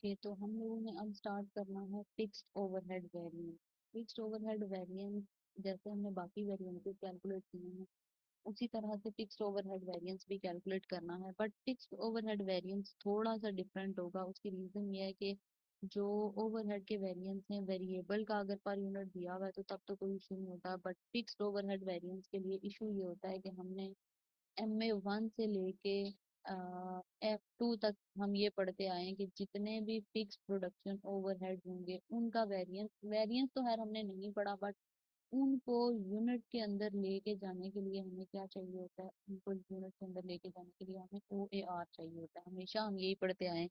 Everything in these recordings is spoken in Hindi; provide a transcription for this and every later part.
ओके, तो हम लोगों ने अब स्टार्ट करना है fixed overhead variance. Fixed overhead variance जैसे हमने बाकी वेरिएंसेस कैलकुलेट किए हैं, उसी तरह से फिक्स्ड ओवरहेड वेरिएंस भी कैलकुलेट करना है। बट फिक्स्ड ओवरहेड वेरिएंस थोड़ा सा डिफरेंट होगा। उसकी रीजन ये है कि जो ओवरहेड के वेरिएंस हैं, वेरिएबल का अगर पर यूनिट दिया हुआ है तो तब तो कोई इशू नहीं होता। बट फिक्स्ड ओवरहेड वेरिएंस के लिए इशू ये होता है कि हमने MA1 से लेके F2 तक हम ये पढ़ते आए हैं कि जितने भी फिक्स प्रोडक्शन ओवरहेड होंगे उनका वेरिएंस वेरिएंस तो खैर हमने नहीं पढ़ा, बट उनको यूनिट के अंदर लेके जाने के लिए हमें क्या चाहिए होता है, उनको यूनिट के अंदर लेके जाने के लिए हमें OAR चाहिए होता है। हमेशा हम यही पढ़ते आए हैं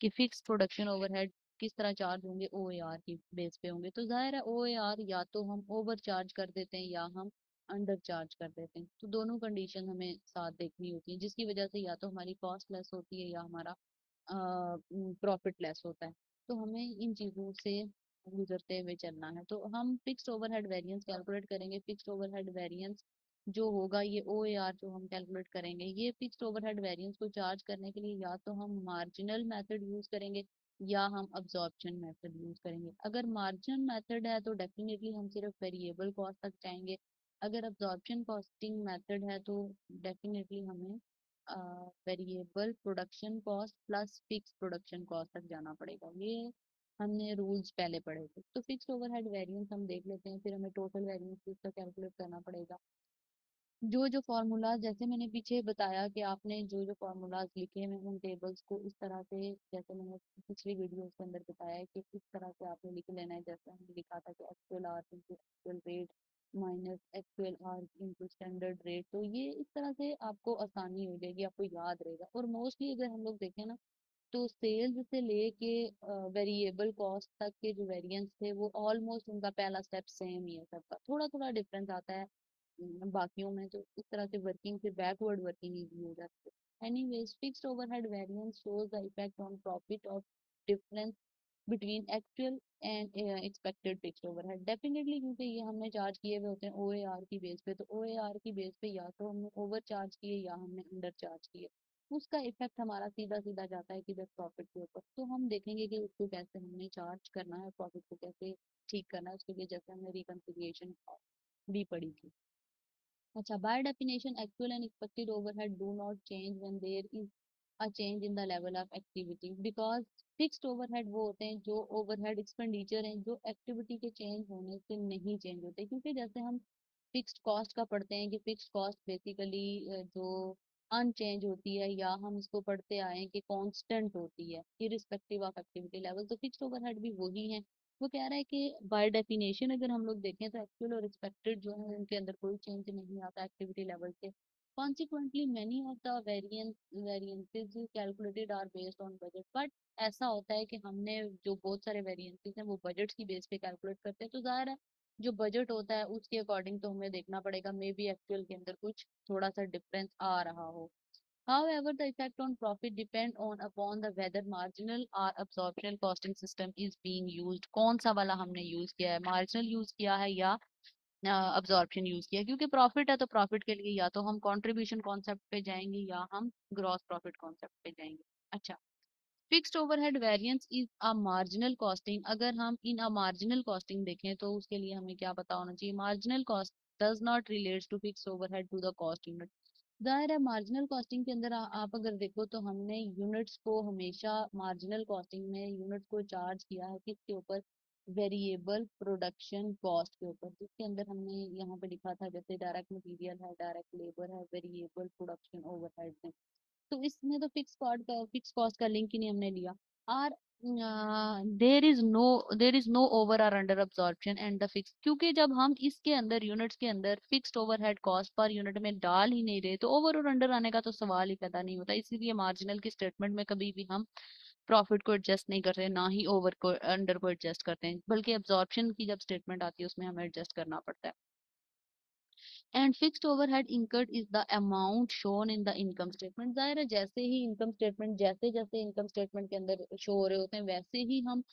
कि फिक्स प्रोडक्शन ओवरहेड किस तरह चार्ज होंगे, OAR की बेस पे होंगे। तो जाहिर है OAR या तो हम ओवर चार्ज कर देते हैं या हम अंडर चार्ज कर देते हैं। तो दोनों कंडीशन हमें साथ देखनी होती है, जिसकी वजह से या तो हमारी कॉस्ट लेस होती है या हमारा प्रॉफिट लेस होता है। तो हमें इन चीज़ों से गुजरते हुए चलना है। तो हम फिक्स्ड ओवरहेड वेरिएंस कैलकुलेट करेंगे। फिक्स्ड ओवरहेड वेरिएंस जो होगा ये OAR जो हम कैलकुलेट करेंगे, ये फिक्स्ड ओवरहेड वेरिएंस को चार्ज करने के लिए या तो हम मार्जिनल मेथड यूज करेंगे या हम अब्जॉर्प्शन मेथड यूज करेंगे। अगर मार्जिनल मेथड है तो डेफिनेटली हम सिर्फ वेरिएबल कॉस्ट तक जाएंगे। अगर अब्जॉर्प्शन कॉस्टिंग मेथड है तो डेफिनेटली हमें variable production cost plus fix production cost तक जाना पड़ेगा। ये हमने रूल्स पहले पढ़े थे। तो फिक्स्ड ओवरहेड वेरिएंस हम देख लेते हैं, फिर हमें टोटल वेरिएंस इसका कैलकुलेट करना पड़ेगा। जो जो फार्मूलाज जैसे मैंने पीछे बताया कि आपने जो जो फार्मूलाज लिखे हैं उन टेबल्स को इस तरह से, जैसे मैंने पिछली वीडियो के अंदर बताया है कि इस तरह से आपने लिख लेना है। जैसे हमने लिखा था कि actual hour into actual rate minus actual hour into standard rate. तो ये इस तरह से आपको आसानी हो जाएगी, आपको याद रहेगा। और मोस्टली अगर हम लोग देखें ना, तो सेल्स से लेके वेरिएबल कॉस्ट तक के जो वेरिएंस थे वो ऑलमोस्ट उनका पहला स्टेप सेम ही है। सबका थोड़ा थोड़ा डिफरेंस आता है बाकियों में। तो इस तरह से वर्किंग फिर बैकवर्ड वर्किंग इजी हो जाती है। Anyways, fixed overhead variance shows the effect on profit of difference between actual and expected fixed overhead. Definitely क्योंकि ये हमने चार्ज किए हुए होते हैं OAR की बेस पे, तो OAR की बेस पे या तो हमने ओवर चार्ज किए या हमने अंडर चार्ज किए। उसका इफेक्ट हमारा सीधा सीधा जाता है कि जब प्रॉफिट के ऊपर। तो हम देखेंगे कि उसको कैसे हमने चार्ज करना है, प्रॉफिट को कैसे ठीक करना है। उसके लिए जैसे हमने रिकंसिलिएशन भी पढ़ी थी। अच्छा, by definition actual and expected overhead do not change when there is a change in the level of activity, because fixed overhead वो होते हैं जो ओवरहेड एक्सपेंडिचर हैं जो एक्टिविटी के चेंज होने से नहीं चेंज होते। क्योंकि जैसे हम फिक्स्ड कॉस्ट का पढ़ते हैं कि फिक्स्ड कॉस्ट बेसिकली जो अनचेंज होती है, या हम इसको पढ़ते आए हैं कि कांस्टेंट होती है इरिस्पेक्टिव ऑफ एक्टिविटी लेवल। तो फिक्स्ड ओवरहेड भी वही है। वो कह रहा है कि बाय डेफिनेशन अगर हम लोग देखें तो एक्चुअल और एक्सपेक्टेड जो है उनके अंदर कोई चेंज नहीं आता एक्टिविटी लेवल से। Consequently many of the variances calculated are based on budget. But ऐसा होता है कि हमने जो बहुत सारे वेरिएंसेस हैं वो बजट की बेस पे कैलकुलेट करते हैं। तो जाहिर है जो बजट होता है उसके अकॉर्डिंग तो हमें देखना पड़ेगा, मे बी एक्चुअल के अंदर कुछ थोड़ा सा डिफरेंस आ रहा हो। However, the effect on profit depend on upon the whether marginal or absorption costing system is being used। कौन सा वाला हमने यूज किया है, मार्जिनल यूज किया है या अब्जॉर्प्शन यूज किया है। क्योंकि प्रॉफिट है तो प्रॉफिट के लिए या तो हम कंट्रीब्यूशन कॉन्सेप्ट पे जाएंगे या हम ग्रॉस प्रॉफिट कॉन्सेप्ट पे जाएंगे। अच्छा, fixed overhead variance is a marginal costing. अगर हम इन अ मार्जिनल कॉस्टिंग देखें तो उसके लिए हमें क्या पता होना चाहिए, marginal cost does not relates to fixed overhead to the cost unit. जाहिर है मार्जिनल कॉस्टिंग के अंदर आप अगर देखो तो हमने यूनिट्स को हमेशा मार्जिनल कॉस्टिंग में यूनिट्स को चार्ज किया है किसके ऊपर, वेरिएबल प्रोडक्शन कॉस्ट के ऊपर, जिसके अंदर हमने यहाँ पे लिखा था जैसे डायरेक्ट मटेरियल है, डायरेक्ट लेबर है, वेरिएबल प्रोडक्शन ओवरहेड है। तो इसमें तो फिक्स कॉस्ट का लिंक ही नहीं हमने लिया। और देर इज नो ओवर और under absorption and the fix. क्योंकि जब हम इसके अंदर यूनिट्स के अंदर fixed overhead cost per unit में डाल ही नहीं रहे तो ओवर और अंडर आने का तो सवाल ही पैदा नहीं होता। इसीलिए मार्जिनल की स्टेटमेंट में कभी भी हम प्रॉफिट को एडजस्ट नहीं करते, ना ही ओवर को अंडर को एडजस्ट करते हैं, बल्कि एब्जॉर्प्शन की जब स्टेटमेंट आती है उसमें हमें एडजस्ट करना पड़ता है। And fixed overhead incurred is the amount shown in the income statement. जाहिर है जैसे ही इनकम स्टेटमेंट, जैसे जैसे इनकम स्टेटमेंट के अंदर शो हो रहे होते हैं वैसे ही हम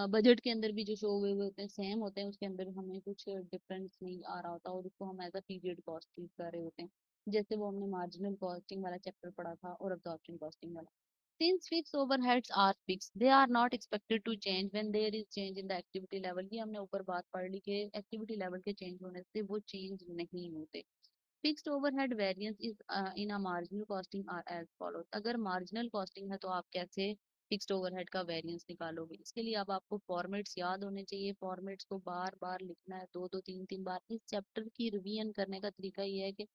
बजट के अंदर भी जो शो हुए हुए होते हैं सेम होते हैं, उसके अंदर हमें कुछ डिफरेंस नहीं आ रहा होता और उसको हम as a period cost treat कर रहे होते हैं। जैसे वो हमने मार्जिनल कॉस्टिंग वाला चैप्टर पढ़ा था और अब्जॉर्प्शन कॉस्टिंग वाला। Since fixed overheads are fixed, they are not expected to change when there is change in the activity level. ये हमने ऊपर बात पढ़ ली कि एक्टिविटी लेवल के चेंज होने से वो चेंज नहीं होते. Fixed overhead variance is in a marginal costing are as follows. अगर मार्जिनल कॉस्टिंग है तो आप कैसे फिक्स्ड ओवरहेड का वेरिएंस निकालोगे? इसके लिए अब आपको फॉर्मेट्स याद होने चाहिए. फॉर्मेट्स को बार बार लिखना है, दो दो तीन तीन बार. इस चैप्टर की रिवीजन करने का तरीका ये है कि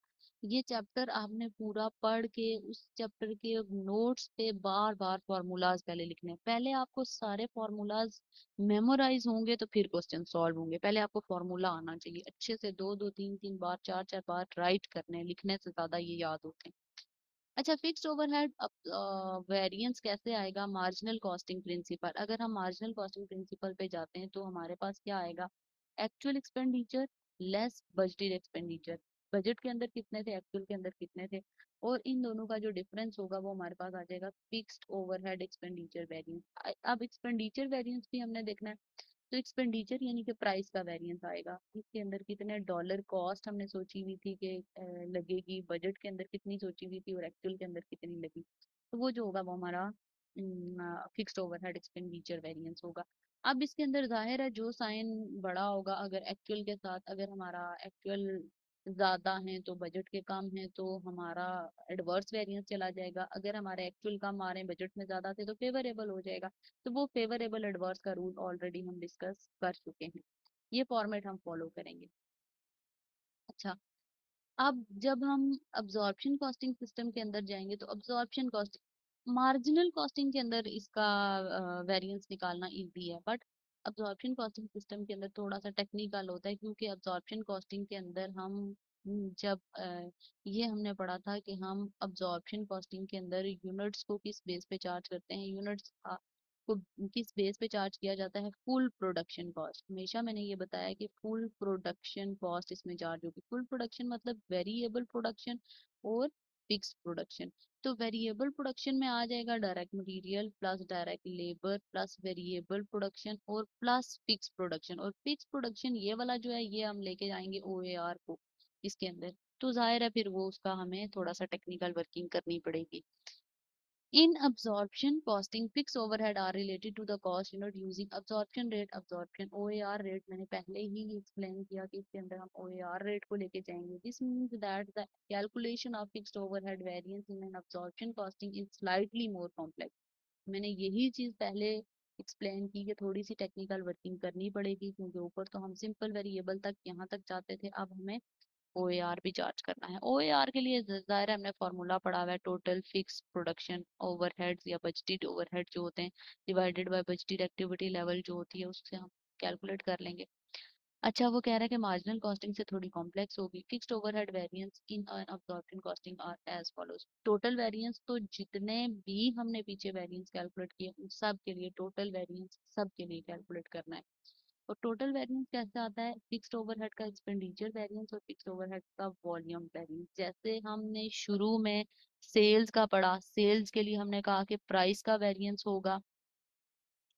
ये चैप्टर आपने पूरा पढ़ के उस चैप्टर के नोट्स पे बार बार फॉर्मूलाज पहले लिखने हैं. पहले आपको सारे फॉर्मूलाज मेमोराइज होंगे तो फिर क्वेश्चन सॉल्व होंगे. पहले आपको फॉर्मूला आना चाहिए अच्छे से. दो दो तीन तीन बार, चार चार बार राइट करने, लिखने से ज्यादा ये याद होते हैं. अच्छा, फिक्स्ड ओवरहेड वेरिएंस कैसे आएगा? Marginal costing principle. अगर हम मार्जिनल कॉस्टिंग प्रिंसिपल पे जाते हैं तो हमारे पास क्या आएगा? Actual expenditure less budgeted expenditure. Budget के अंदर कितने थे, एक्चुअल के अंदर कितने थे, और इन दोनों का जो डिफरेंस होगा वो हमारे पास आ जाएगा फिक्स्ड ओवरहेड एक्सपेंडिचर वेरिएंस. अब एक्सपेंडिचर वेरिएंस भी हमने देखना है. तो एक्सपेंडिचर यानी कि प्राइस का वेरिएंस आएगा. इसके अंदर कितने डॉलर कॉस्ट हमने सोची हुई थी कि लगेगी, बजट के अंदर कितनी सोची हुई थी और एक्चुअल के अंदर कितनी लगी. तो वो जो होगा वो हमारा फिक्स्ड ओवरहेड एक्सपेंडिचर वेरिएंस होगा. अब इसके अंदर जाहिर है जो साइन बड़ा होगा, अगर एक्चुअल के साथ, अगर हमारा एक्चुअल ज्यादा है तो बजट के कम है तो हमारा एडवर्स वेरिएंस चला जाएगा. अगर हमारे एक्चुअल कम आ रहे हैं, बजट में ज्यादा थे, तो फेवरेबल हो जाएगा. तो वो फेवरेबल एडवर्स का रूल ऑलरेडी हम डिस्कस कर चुके हैं. ये फॉर्मेट हम फॉलो करेंगे. अच्छा, अब जब हम अब्जॉर्प्शन कॉस्टिंग सिस्टम के अंदर जाएंगे तो अब्जॉर्प्शन कॉस्टिंग, मार्जिनल कॉस्टिंग के अंदर इसका वेरिएंस निकालना इजी है, बट अब्जॉर्प्शन कॉस्टिंग सिस्टम के अंदर थोड़ा सा टेक्निकल होता है. क्योंकि अब्जॉर्प्शन कॉस्टिंग के अंदर हम जब ये हमने पढ़ा था कि हम अब्जॉर्प्शन कॉस्टिंग के अंदर यूनिट्स को किस बेस पे चार्ज करते हैं, यूनिट्स को किस बेस पे चार्ज किया जाता है? Full production cost. हमेशा मैंने ये बताया कि फुल प्रोडक्शन कॉस्ट इसमें चार्ज होगी. फुल प्रोडक्शन मतलब वेरिएबल प्रोडक्शन और फिक्स प्रोडक्शन. तो वेरिएबल प्रोडक्शन में आ जाएगा direct material plus direct labour plus variable production और प्लस फिक्स प्रोडक्शन. और फिक्स प्रोडक्शन ये वाला जो है ये हम लेके जाएंगे OAR को इसके अंदर. तो जाहिर है फिर वो उसका हमें थोड़ा सा टेक्निकल वर्किंग करनी पड़ेगी. In absorption costing, fixed overhead are related to the cost unit using absorption rate. Absorption OAR rate मैंने पहले ही explain किया कि इसके अंदर हम OAR rate को लेके जाएंगे. This means that the calculation of fixed overhead variance in an absorption costing is slightly more complex. मैंने यही चीज पहले एक्सप्लेन की कि थोड़ी सी टेक्निकल वर्किंग करनी पड़ेगी, क्योंकि ऊपर तो हम सिंपल वेरिएबल तक यहाँ तक जाते थे, अब हमें OAR भी चार्ज करना है. OAR के लिए जाहिर है हमने फॉर्मूला पढ़ा हुआ है, टोटल फिक्स प्रोडक्शन ओवरहेड्स या बजटेड ओवरहेड जो होते हैं divided by budgeted activity level जो होती है उससे हम कैलकुलेट कर लेंगे. अच्छा, वो कह रहा है कि मार्जिनल कॉस्टिंग से थोड़ी कॉम्प्लेक्स होगी. Fixed overhead variance in absorption costing are as follows. Total variance तो जितने भी हमने पीछे वेरिएंस कैलकुलेट किए उन सब के लिए टोटल वेरिएंस सब के लिए कैलकुलेट करना है. और टोटल वेरिएंस कैसे आता है? फिक्स्ड ओवरहेड का एक्सपेंडिचर वेरिएंस और फिक्स्ड ओवरहेड का वॉल्यूम वेरिएंस. जैसे हमने शुरू में सेल्स का पढ़ा, सेल्स के लिए हमने कहा कि प्राइस का वेरिएंस होगा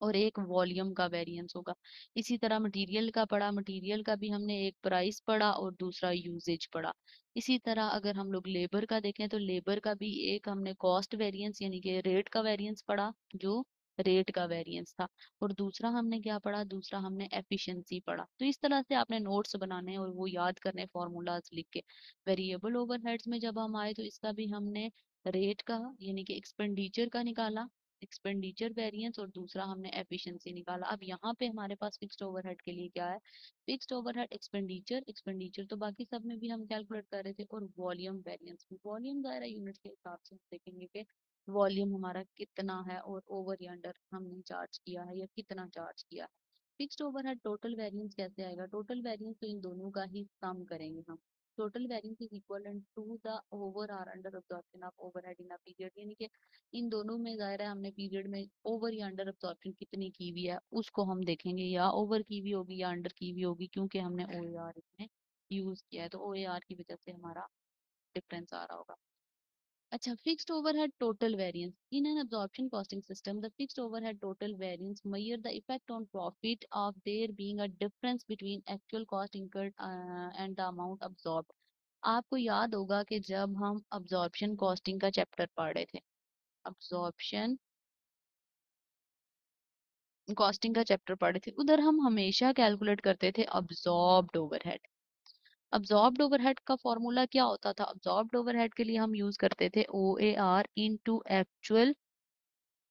और एक वॉल्यूम का वेरिएंस होगा. इसी तरह मटेरियल का पढ़ा, मटेरियल का भी हमने एक प्राइस पढ़ा और दूसरा यूजेज पढ़ा. इसी तरह अगर हम लोग लेबर का देखें तो लेबर का भी एक हमने कॉस्ट वेरिएंस यानी कि रेट का वेरिएंस पढ़ा जो रेट का वेरिएंस था. और दूसरा हमने क्या पढ़ा? दूसरा हमने एफिशिएंसी पढ़ा. तो इस तरह से आपने नोट्स बनाने और वो याद करने फॉर्मूलाज लिख के. वेरिएबल ओवरहेड्स में जब हम आए तो इसका भी हमने रेट का यानी कि एक्सपेंडिचर का निकाला, एक्सपेंडिचर वेरिएंस, और दूसरा हमने एफिशिएंसी निकाला. अब यहाँ पे हमारे पास फिक्स्ड ओवरहेड के लिए क्या है? फिक्स्ड ओवरहेड एक्सपेंडिचर, एक्सपेंडिचर तो बाकी सब में भी हम कैलकुलेट कर रहे थे, और वॉल्यूम वेरिएंस भी. वॉल्यूम दायरा यूनिट के हिसाब से हम देखेंगे कि वॉल्यूम हमारा कितना है और ओवर या अंडर हमने चार्ज किया है या कितना चार्ज किया है. फिक्स्ड ओवरहेड टोटल वेरिएंस कैसे आएगा? टोटल वेरिएंस तो इन दोनों का ही सम करेंगे हम. Total variance is equal to the over or under absorption of overhead in a period. यानी कि इन दोनों में जाहिर है हमने पीरियड में ओवर या अंडर अब्जॉर्प्शन कितनी की हुई है उसको हम देखेंगे, या ओवर की हुई होगी या अंडर की हुई होगी, क्योंकि हमने OAR इसमें यूज किया है तो OAR की वजह से हमारा डिफरेंस आ रहा होगा. अच्छा, fixed overhead total variance in an absorption costing system. The fixed overhead total variance measure the effect on profit of there being a difference between actual cost incurred and the amount absorbed. आपको याद होगा कि जब हम अब्जॉर्प्शन कॉस्टिंग का चैप्टर पढ़ रहे थे अब्जॉर्प्शन कॉस्टिंग का चैप्टर पढ़े थे, उधर हम हमेशा कैलकुलेट करते थे अब्जॉर्ब्ड ओवरहेड। अब्जॉर्ब्ड ओवरहेड का फॉर्मूला क्या होता था? अब्जॉर्ब्ड ओवरहेड के लिए हम यूज करते थे O A R into actual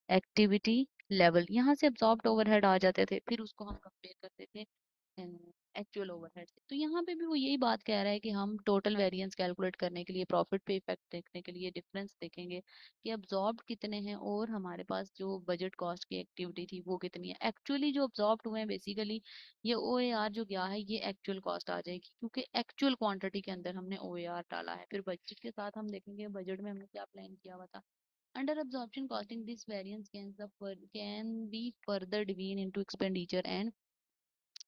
activity level. यहाँ से अब्जॉर्ब्ड ओवरहेड आ जाते थे, फिर उसको हम कंपेयर करते थे एक्चुअल ओवरहेड से। तो यहाँ पे भी वो यही बात कह रहा है कि हम टोटल वेरिएंस कैलकुलेट करने के लिए, प्रॉफिट पे इफेक्ट देखने के लिए डिफरेंस देखेंगे कि अब्जॉर्ब्ड कितने हैं और हमारे पास जो बजट कॉस्ट की एक्टिविटी थी वो कितनी है। एक्चुअली जो अब्जॉर्ब्ड हुए हैं बेसिकली ये ओ ए आर जो गया है ये एक्चुअल कॉस्ट आ जाएगी, क्योंकि एक्चुअल क्वांटिटी के अंदर हमने ओ ए आर डाला है। फिर बजट के साथ हम देखेंगे बजट में हमने क्या प्लान किया हुआ था। Under absorption costing, this variance can be further divided into expenditure and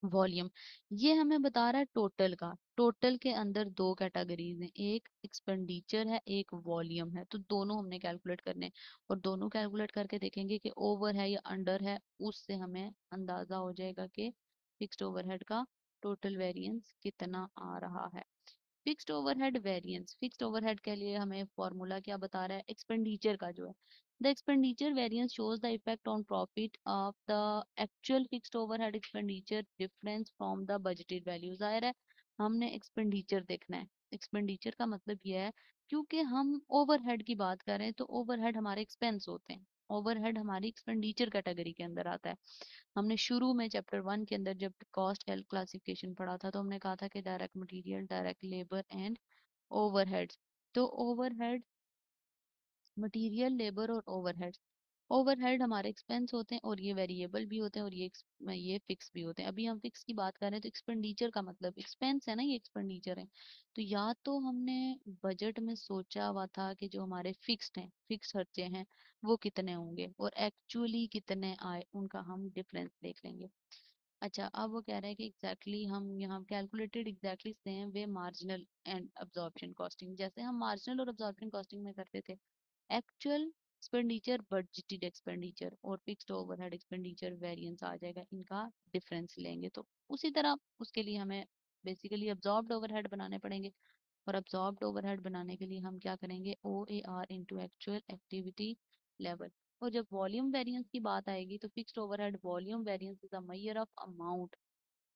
volume. ये हमें बता रहा है टोटल का। टोटल के अंदर दो कैटेगरीज हैं, एक एक्सपेंडिचर है एक वॉल्यूम है। तो दोनों हमने कैलकुलेट करने और दोनों कैलकुलेट करके देखेंगे कि ओवर है या अंडर है। उससे हमें अंदाजा हो जाएगा कि फिक्स्ड ओवरहेड का टोटल वेरिएंस कितना आ रहा है। Fixed overhead variance, fixed overhead के लिए हमें फॉर्मूला क्या बता रहा है? एक्सपेंडिचर का जो है, the expenditure variance shows the effect on profit of the actual fixed overhead expenditure difference from the budgeted value. जाहिर है हमने एक्सपेंडिचर देखना है। एक्सपेंडिचर का मतलब यह है, क्योंकि हम ओवरहेड की बात कर रहे हैं तो ओवरहेड हमारे एक्सपेंस होते हैं, ओवरहेड हमारी एक्सपेंडिचर कैटेगरी के अंदर आता है। हमने शुरू में चैप्टर 1 के अंदर जब कॉस्ट क्लासिफिकेशन पढ़ा था तो हमने कहा था कि direct material, direct labour and overheads. तो ओवरहेड, मटेरियल, लेबर और ओवरहेड, ओवरहेड हमारे एक्सपेंस होते हैं और ये वेरिएबल भी होते हैं और ये फिक्स भी होते हैं। अभी हम फिक्स की बात कर रहे हैं तो एक्सपेंडिचर का मतलब एक्सपेंस है ना, ये एक्सपेंडिचर है। तो या तो हमने बजट में सोचा हुआ था कि जो हमारे फिक्स्ड हैं, फिक्स खर्चे हैं वो कितने होंगे और एक्चुअली कितने आए उनका हम डिफरेंस देख लेंगे। अच्छा, अब वो कह रहे हैं कि एग्जैक्टली हम यहाँ calculated exactly same way marginal and absorption costing, जैसे हम मार्जिनल और अब्जॉर्प्शन कॉस्टिंग में करते थे। एक्चुअल एक्सपेंडिचर, बजटेड एक्सपेंडिचर और फिक्स्ड ओवरहेड एक्सपेंडिचर वेरिएंस आ जाएगा, इनका डिफरेंस लेंगे। तो उसी तरह उसके लिए हमें बेसिकली अब्जॉर्ब्ड ओवरहेड बनाने पड़ेंगे और अब्जॉर्ब्ड ओवरहेड बनाने के लिए हम क्या करेंगे? O A R into actual activity level. और जब वॉल्यूम वेरिएंस की बात आएगी तो fixed overhead volume variance is a measure of amount.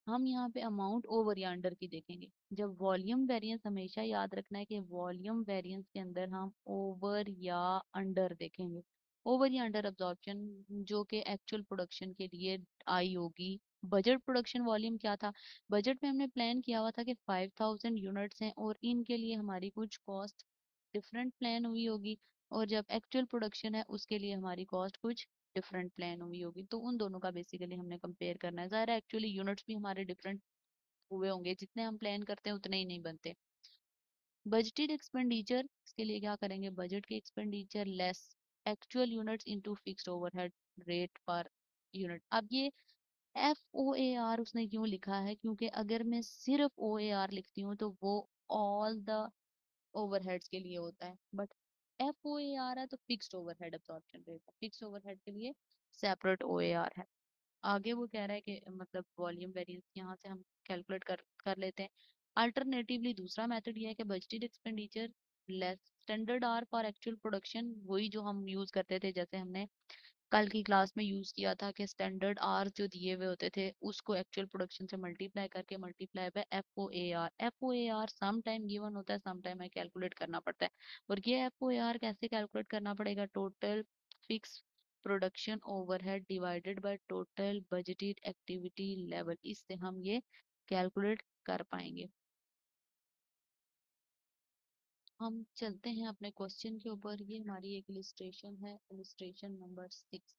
हम यहाँ पे अमाउंट ओवर या अंडर की देखेंगे। जब वॉल्यूम वेरिएंस, हमेशा याद रखना है कि वॉल्यूम वेरिएंस के अंदर हम ओवर या अंडर देखेंगे। ओवर या अंडर अब्जॉर्प्शन जो कि एक्चुअल प्रोडक्शन के लिए आई होगी। बजट प्रोडक्शन वॉल्यूम क्या था? बजट में हमने प्लान किया हुआ था कि 5000 यूनिट्स हैं और इनके लिए हमारी कुछ कॉस्ट डिफरेंट प्लान हुई होगी, और जब एक्चुअल प्रोडक्शन है उसके लिए हमारी कॉस्ट कुछ डिफरेंट प्लान हुई होगी। तो उन दोनों का बेसिकली हमने कंपेयर करना है। ज़ाहिर है एक्चुअली यूनिट्स भी हमारे डिफरेंट हुए होंगे, जितने हम प्लान करते हैं उतने ही नहीं बनते। बजटेड एक्सपेंडिचर, इसके लिए क्या करेंगे? बजट के expenditure less actual units into fixed overhead rate per unit. अब ये एफ ओ ए आर उसने क्यों लिखा है? क्योंकि अगर मैं सिर्फ ओ ए आर लिखती हूँ तो वो ऑल द ओवरहेड्स के लिए होता है, but F O A R है तो फिक्स्ड ओवरहेड एब्जॉर्प्शन रेट है, फिक्स्ड ओवरहेड के लिए सेपरेट ओ ए आर है। आगे वो कह रहा है कि मतलब वॉल्यूम वेरिएंस यहाँ से हम कैलकुलेट कर लेते हैं। अल्टरनेटिवली दूसरा मेथड ये है कि budgeted expenditure less standard hour for actual production, वही जो हम यूज करते थे, जैसे हमने कल की क्लास में यूज किया था कि स्टैंडर्ड आर जो दिए हुए होते थे उसको एक्चुअल प्रोडक्शन से मल्टीप्लाई करके multiply by F O A R. F O A R some time given होता है, सम टाइम हमें कैलकुलेट करना पड़ता है। और ये एफ ओ ए आर कैसे कैलकुलेट करना पड़ेगा? Total fix production overhead divided by total budgeted activity level, इससे हम ये कैलकुलेट कर पाएंगे। हम चलते हैं अपने क्वेश्चन के ऊपर। ये हमारी एक इलिस्ट्रेशन है, इलिस्ट्रेशन नंबर 6।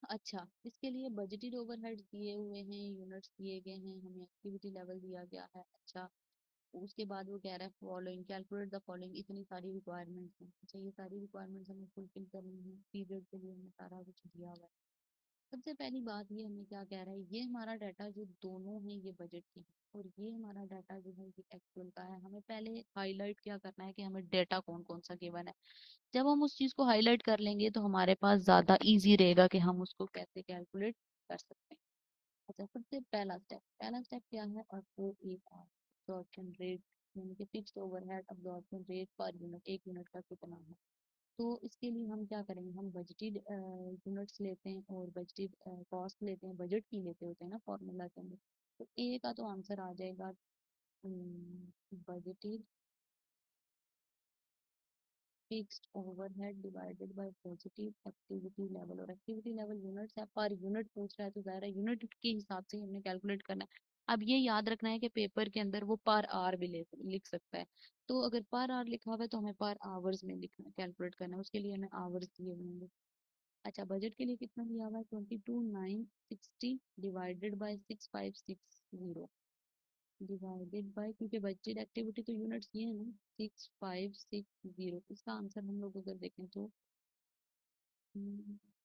अच्छा, इसके लिए बजटेड ओवरहेड्स दिए हुए हैं, यूनिट्स दिए गए हैं, हमें एक्टिविटी लेवल दिया गया है। अच्छा, उसके बाद वो कह रहा है फॉलोइंग कैलकुलेट द फॉलोइंग, इतनी सारी रिक्वायरमेंट्स हैं। अच्छा, ये सारी रिक्वायरमेंट्स हमें फुलफिल करनी है, पीरियड के लिए हमें सारा कुछ दिया हुआ है। सबसे पहली बात ये हमें क्या कह रहा है? ये हमारा डाटा जो दोनों है ये बजट के हैं और ये हमारा डाटा जो है ये एक्चुअल का है। हमें पहले हाईलाइट क्या करना है कि हमें डाटा कौन कौन सा गिवन है। जब हम उस चीज को हाईलाइट कर लेंगे तो हमारे पास ज्यादा इजी रहेगा कि हम उसको कैसे कैलकुलेट कर सकते हैं। अच्छा, सबसे पहला स्टेप क्या है? और ओ ए आर, एब्जॉर्प्शन रेट यानी कि fixed overhead absorption rate per unit, एक यूनिट का कितना है। तो इसके लिए हम क्या करेंगे, हम बजटेड यूनिट्स लेते हैं और बजटेड कॉस्ट लेते हैं, बजट की लेते होते हैं ना फॉर्मूला के अंदर। तो ए का तो आंसर आ जाएगा budgeted fixed overhead divided bye positive activity level, और एक्टिविटी लेवल यूनिट्स है, पर यूनिट पूछ रहा है तो ज़ाहिर है यूनिट के हिसाब से ही हमने कैलकुलेट करना है। अब ये याद रखना है कि पेपर के अंदर वो पर आवर भी लिख सकता है। तो अगर पर आवर लिखा हुआ है तो हमें पर आवर्स में लिखना कैलकुलेट करना है, उसके लिए हमें आवर्स दिए हुए होंगे। अच्छा, बजट के लिए कितना दिया हुआ है, 22,960 डिवाइडेड बाय 6,560 डिवाइडेड बाय, क्योंकि बजटेड एक्टिविटी तो यूनिट्स ये है ना, 6,560। इसका आंसर हम लोग अगर देखें तो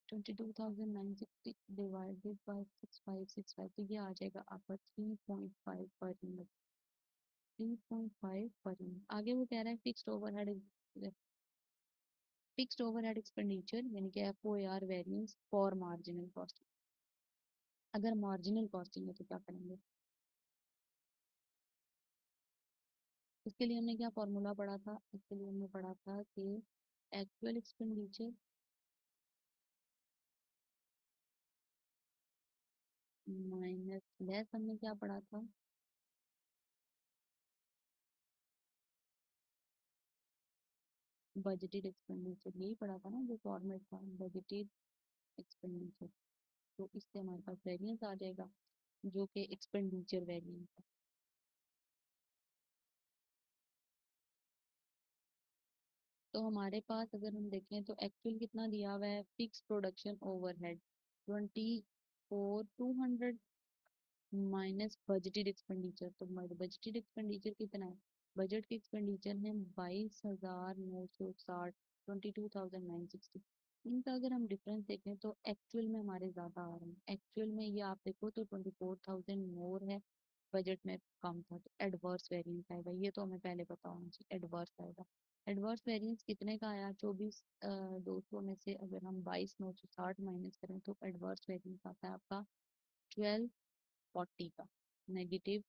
22,960 डिवाइडेड बाय 6,565, तो ये आ जाएगा आपका 3.5 पर यूनिट, 3.5 पर यूनिट। आगे वो कह रहा है फिक्स्ड ओवरहेड एक्सपेंडिचर यानी कि FOAR variance for marginal costing. अगर मार्जिनल कॉस्टिंग है तो क्या करेंगे, इसके लिए हमने क्या फॉर्मूला पढ़ा था, इसके लिए हमने पढ़ा था कि एक्चुअल एक्सपेंडिचर माइनस लेस, हमने क्या पढ़ा था, बजटेड एक्सपेंडिचर, यही पढ़ा था ना जो फॉर्मेट था, बजटेड एक्सपेंडिचर। तो इससे हमारे पास वेरिएंस आ जाएगा जो कि एक्सपेंडिचर वेरिएंस है। तो हमारे पास अगर हम देखें तो एक्चुअल कितना दिया हुआ है, fix production overhead 24,200 minus budgeted expenditure. तो बजटेड एक्सपेंडिचर कितना है, बजट के एक्सपेंडिचर है 22,960, 22,960। इनका अगर हम डिफरेंस देखें तो एक्चुअल में हमारे ज़्यादा आ रहे हैं, एक्चुअल में ये आप देखो तो 24,000 मोर है, बजट में कम था, तो एडवर्स वेरिएंस आएगा। ये तो हमें पहले पता होना चाहिए, एडवर्स आएगा। एडवर्स वेरिएंस कितने का आया, 24,200 में से अगर हम 22,960 माइनस करें तो एडवर्स वेरिएंस आता है आपका 1240 का, नेगेटिव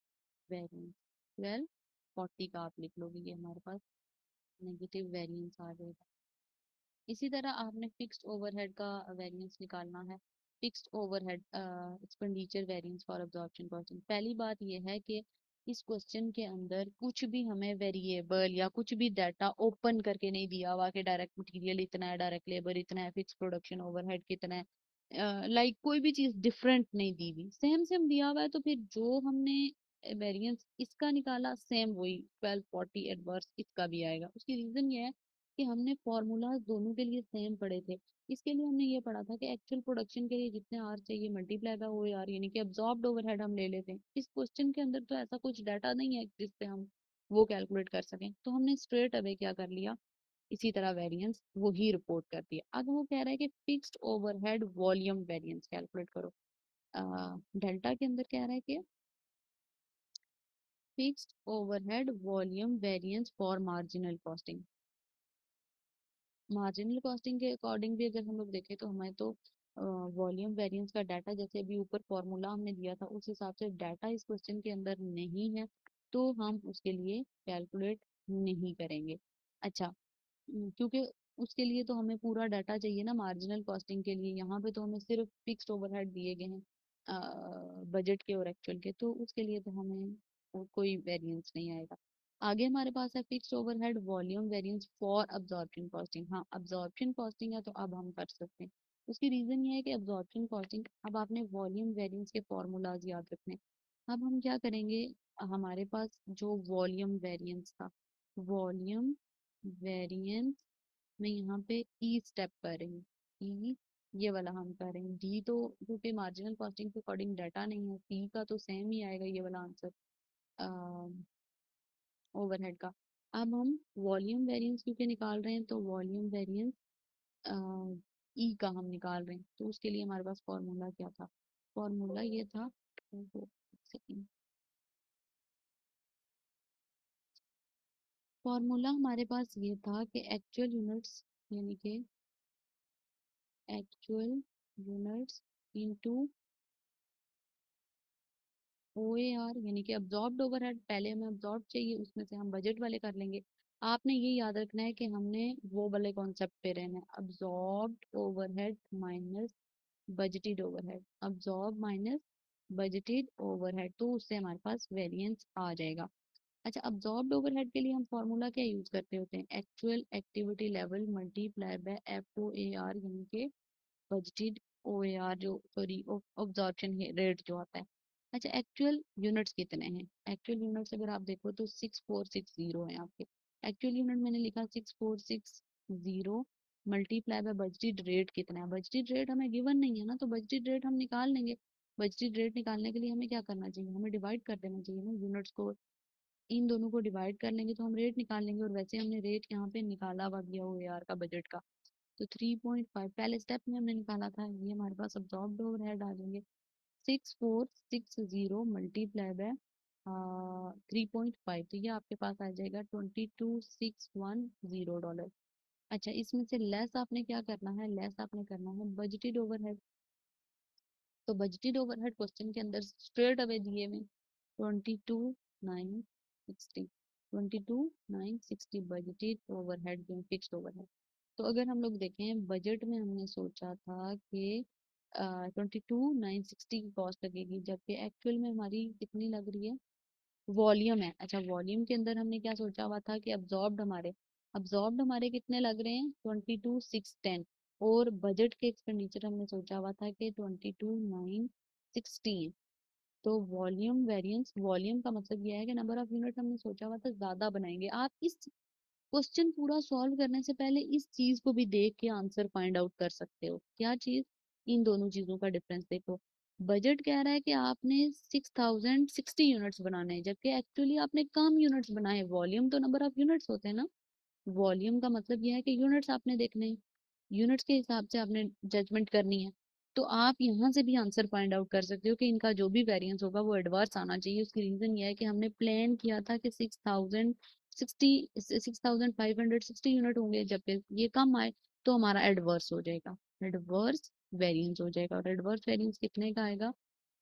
वेरिएंस 1240 का आप लिख लोगे, ये हमारे पास नेगेटिव वेरिएंस आ जाएगा। इसी तरह आपने फिक्स्ड ओवरहेड का वेरिएंस निकालना है, fixed overhead expenditure variance for absorption costing. पहली बात यह है कि इस क्वेश्चन के अंदर कुछ भी हमें वेरिएबल या कुछ भी डाटा ओपन करके नहीं दिया हुआ कि डायरेक्ट मटेरियल इतना है, डायरेक्ट लेबर इतना है, फिक्स प्रोडक्शन ओवरहेड कितना है, लाइक कोई भी चीज डिफरेंट नहीं दी हुई, सेम सेम दिया हुआ है। तो फिर जो हमने वेरिएंस इसका निकाला सेम वही 1240 एडवर्स इसका भी आएगा। उसकी रीजन ये है कि हमने फॉर्मूलाज दोनों के लिए सेम पढ़े थे। इसके लिए हमने ये पढ़ा था कि एक्चुअल प्रोडक्शन के लिए जितने आर चाहिए मल्टीप्लाई बाय ओ आर, यानी कि अब्जॉर्ब्ड ओवरहेड हम ले लेते हैं। इस क्वेश्चन के अंदर तो ऐसा कुछ डाटा नहीं है जिससे हम वो कैलकुलेट कर सकें, तो हमने स्ट्रेट अवे क्या कर लिया, इसी तरह वेरिएंस वही रिपोर्ट कर दिया। अब वो कह रहा है कि fixed overhead volume variance calculate करो। डेल्टा के अंदर कह रहा है कि fixed overhead volume variance for marginal costing. Marginal costing के अकॉर्डिंग भी अगर हम लोग देखें तो हमें तो वॉल्यूम वेरिएंस का डाटा, जैसे अभी ऊपर फॉर्मूला हमने दिया था उस हिसाब से डाटा इस क्वेश्चन के अंदर नहीं है, तो हम उसके लिए कैलकुलेट नहीं करेंगे। अच्छा, क्योंकि उसके लिए तो हमें पूरा डाटा चाहिए ना मार्जिनल कॉस्टिंग के लिए, यहाँ पे तो हमें सिर्फ फिक्स्ड ओवरहेड दिए गए हैं बजट के और एक्चुअल के, तो उसके लिए तो हमें कोई वेरिएंस नहीं आएगा। आगे हमारे पास है fixed overhead volume variance for absorption costing. हाँ, अब्जॉर्प्शन कॉस्टिंग है तो अब हम कर सकते हैं। उसकी रीजन ये है कि अब्जॉर्प्शन कॉस्टिंग, अब आपने वॉल्यूम वेरिएंस के फॉर्मूलाज याद रखने। अब हम क्या करेंगे, हमारे पास जो वॉल्यूम वेरिएंस था, वॉल्यूम वेरिएंस मैं यहाँ पे ई स्टेप कर रही हूँ, ई ये वाला हम कर रहे हैं, डी तो क्योंकि मार्जिनल कॉस्टिंग के अकॉर्डिंग डाटा नहीं है, सी का तो सेम ही आएगा ये वाला आंसर ओवरहेड का। अब हम वॉल्यूम वेरिएंस क्योंकि निकाल रहे हैं तो वॉल्यूम वेरिएंस ई का हम निकाल रहे हैं, तो उसके लिए हमारे पास फॉर्मूला क्या था, फॉर्मूला ये था, फॉर्मूला हमारे पास ये था कि एक्चुअल यूनिट्स यानी कि एक्चुअल यूनिट्स इनटू OAR यानी कि अब्जॉर्ब्ड ओवरहेड, पहले हमें अब्जॉर्ब चाहिए, उसमें से हम बजट वाले कर लेंगे। आपने ये याद रखना है कि हमने वो वाले कॉन्सेप्ट पे रहना है, absorbed overhead minus budgeted overhead, absorb minus budgeted overhead, तो उससे हमारे पास वेरिएंस आ जाएगा। अच्छा, अब्जॉर्ब्ड ओवरहेड के लिए हम फॉर्मूला क्या यूज करते होते हैं, actual activity level multiply by FOAR, यानी कि बजटेड OAR, जो सॉरी ऑब्जॉर्प्शन रेट जो आता है। अच्छा, एक्चुअल यूनिट्स कितने हैं, एक्चुअल यूनिट्स अगर आप देखो तो 6460 है आपके। एक्चुअल यूनिट मैंने लिखा 6460 मल्टीप्लाई बाय बजटेड रेट कितना है। बजटेड रेट हमें गिवन नहीं है ना, तो बजटेड रेट हम निकाल लेंगे। बजटेड रेट निकालने के लिए हमें क्या करना चाहिए, हमें डिवाइड कर देना चाहिए ना यूनिट्स को, इन दोनों को डिवाइड कर लेंगे तो हम रेट निकाल लेंगे। और वैसे हमने रेट यहाँ पे निकाला हुआ गया OAR का बजट का, तो 3.5 पहले स्टेप में हमने निकाला था, ये हमारे पास अब्जॉर्ब्ड ओवरहेड आ जाएंगे। 6460 मल्टीप्लाई बाय 3.5, तो ये आपके पास आ जाएगा $22,610। अच्छा, इसमें से लेस आपने क्या करना है, लेस आपने करना है बजटेड ओवरहेड। तो बजटेड ओवरहेड क्वेश्चन के अंदर स्ट्रेट अवे दिए हुए 22,960, 22,960 बजटेड ओवरहेड जो फिक्स्ड ओवरहेड। तो अगर हम लोग देखें बजट में हमने सोचा था कि 22,960 की कॉस्ट लगेगी, जबकि एक्चुअल में हमारी कितनी लग रही है, वॉल्यूम है। अच्छा, वॉल्यूम के अंदर हमने क्या सोचा हुआ था कि अब्जॉर्ब्ड हमारे कितने लग रहे हैं, 22,610, और बजट के एक्सपेंडिचर हमने सोचा हुआ था कि 22,960। तो वॉल्यूम वेरिएंस, वॉल्यूम का मतलब यह है कि नंबर ऑफ यूनिट हमने सोचा हुआ था ज्यादा बनाएंगे। आप इस क्वेश्चन पूरा सॉल्व करने से पहले इस चीज को भी देख के आंसर फाइंड आउट कर सकते हो। क्या चीज, इन दोनों चीजों का डिफरेंस देखो। बजट कह रहा है कि आपने 6060 यूनिट्स बनाने हैं, जबकि एक्चुअली आपने कम यूनिट्स बनाए। वॉल्यूम तो नंबर ऑफ यूनिट्स होते हैं ना, वॉल्यूम का मतलब यह है कि यूनिट्स आपने देखने हैं, यूनिट्स के हिसाब से आपने जजमेंट करनी है। तो आप यहाँ से भी आंसर फाइंड आउट कर सकते हो कि इनका जो भी वेरिएंस होगा वो एडवर्स आना चाहिए। उसकी रीजन ये है कि हमने प्लान किया था कि 6,560 यूनिट होंगे, जबकि ये कम आए तो हमारा एडवर्स हो जाएगा, एडवर्स वेरिएंस हो जाएगा। और एडवर्स वेरिएंस कितने का आएगा,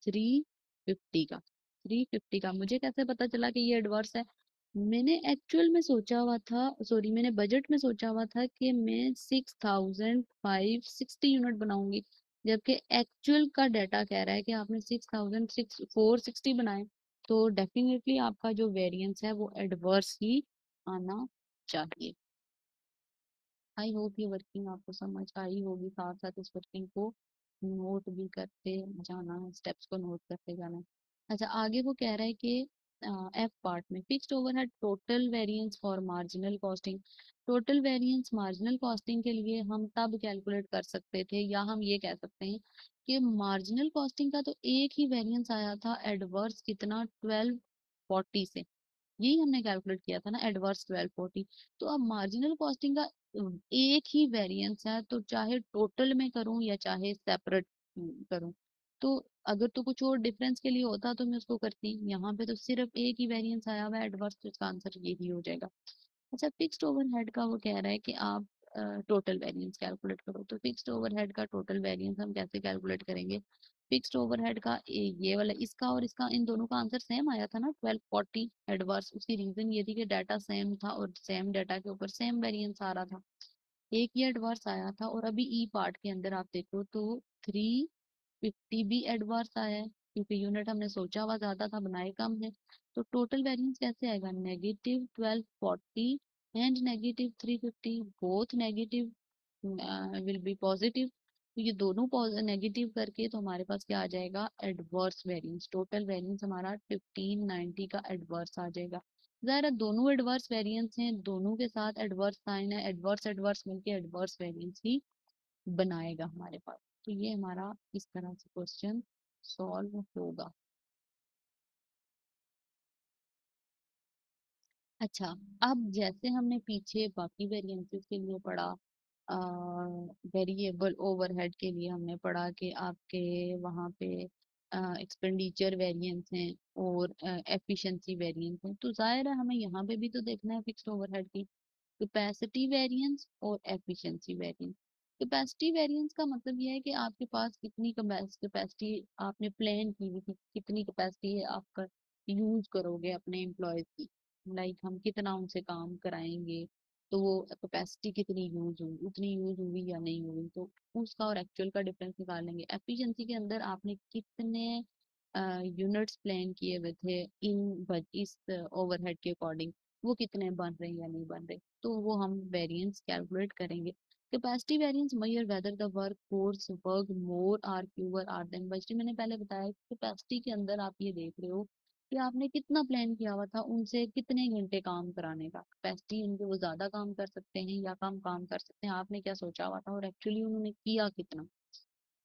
350 का। 350 का मुझे कैसे पता चला कि ये एडवर्स है, मैंने एक्चुअल में सोचा हुआ था, सॉरी मैंने बजट में सोचा हुआ था कि मैं 6,560 यूनिट बनाऊंगी, जबकि एक्चुअल का डाटा कह रहा है कि आपने 6,460 बनाए। तो डेफिनेटली आपका जो वेरिएंस है वो एडवर्स ही आना चाहिए। आई होप ये वर्किंग आपको समझ आई होगी, साथ साथ इस वर्किंग को नोट भी करते जाना है, स्टेप्स को नोट करते जाना है। अच्छा, आगे वो कह रहा है कि एफ पार्ट में fixed overhead total variance for marginal costing. Total variance marginal costing के लिए हम तब कैलकुलेट कर सकते थे, या हम ये कह सकते हैं कि मार्जिनल कॉस्टिंग का तो एक ही वेरिएंस आया था एडवर्स, कितना, 1240 से, यही हमने कैलकुलेट किया था ना, एडवर्स 1240। तो अब मार्जिनल कॉस्टिंग का एक ही वेरिएंस है, तो चाहे टोटल में करूं या चाहे सेपरेट करूं, तो अगर तो कुछ और डिफरेंस के लिए होता तो मैं उसको करती, यहाँ पे तो सिर्फ एक ही वेरिएंस आया हुआ है एडवर्स, तो इसका आंसर यही हो जाएगा। अच्छा, फिक्स्ड ओवरहेड का वो कह रहा है कि आप टोटल वेरिएंस कैलकुलेट करो। तो फिक्स्ड ओवरहेड का टोटल वेरिएंस हम कैसे कैलकुलेट करेंगे, फिक्स्ड ओवरहेड का ये वाला, इसका और इसका, इन दोनों का आंसर सेम आया था ना, 1240 एडवर्स। उसकी रीजन ये थी कि डाटा सेम था और सेम डाटा के ऊपर सेम वेरिएंस आ रहा था, एक ही एडवर्स आया था। और अभी ई पार्ट के अंदर आप देखो तो 350 भी एडवर्स आया है, क्योंकि यूनिट हमने सोचा हुआ ज्यादा था, बनाए कम है। तो टोटल वेरिएंस कैसे आएगा, -1240 and -350, both negative will be positive. तो ये दोनों नेगेटिव करके तो हमारे पास क्या आ जाएगा, एडवर्स वेरिएंस। टोटल वेरिएंस हमारा 1590 का एडवर्स आ जाएगा। ज़ाहिर है दोनों एडवर्स वेरिएंस हैं, दोनों के साथ एडवर्स साइन है, एडवर्स एडवर्स मिलके एडवर्स वेरिएंस ही बनाएगा हमारे पास। तो ये हमारा इस तरह से क्वेश्चन सॉल्व होगा। अच्छा, अब जैसे हमने पीछे बाकी वेरिएंसेस के लिए पढ़ा, वेरिएबल ओवरहेड के लिए हमने पढ़ा कि आपके वहाँ पे एक्सपेंडिचर वेरिएंस हैं और एफिशिएंसी वेरिएंस हैं, तो जाहिर है हमें यहाँ पे भी तो देखना है फिक्स्ड ओवरहेड की कैपेसिटी वेरिएंस और एफिशिएंसी वेरिएंस। कैपेसिटी वेरिएंस का मतलब ये है कि आपके पास कितनी कैपेसिटी आपने प्लान की हुई थी, कितनी कैपेसिटी है आपका यूज करोगे अपने एम्प्लॉयज की। लाइक हम कितना उनसे काम कराएंगे, तो वो कैपेसिटी कितनी यूज हुई, उतनी यूज हुई या नहीं हुई, तो उसका और एक्चुअल का डिफरेंस निकालेंगे। एफिशिएंसी के अंदर आपने कितने यूनिट्स प्लान किए हुए थे इस ओवरहेड के अकॉर्डिंग, वो कितने बन रहे हैं या नहीं बन रहे, तो वो हम वेरिएंस कैलकुलेट करेंगे। Capacity variance measure whether the work force work more or fewer hour than budget. मैंने पहले बताया कि कैपेसिटी के अंदर आप ये देख रहे हो कि आपने कितना प्लान किया हुआ था उनसे कितने घंटे काम कराने का। कैपेसिटी उनके वो ज्यादा काम कर सकते हैं या कम काम कर सकते हैं, आपने क्या सोचा हुआ था और एक्चुअली उन्होंने किया कितना।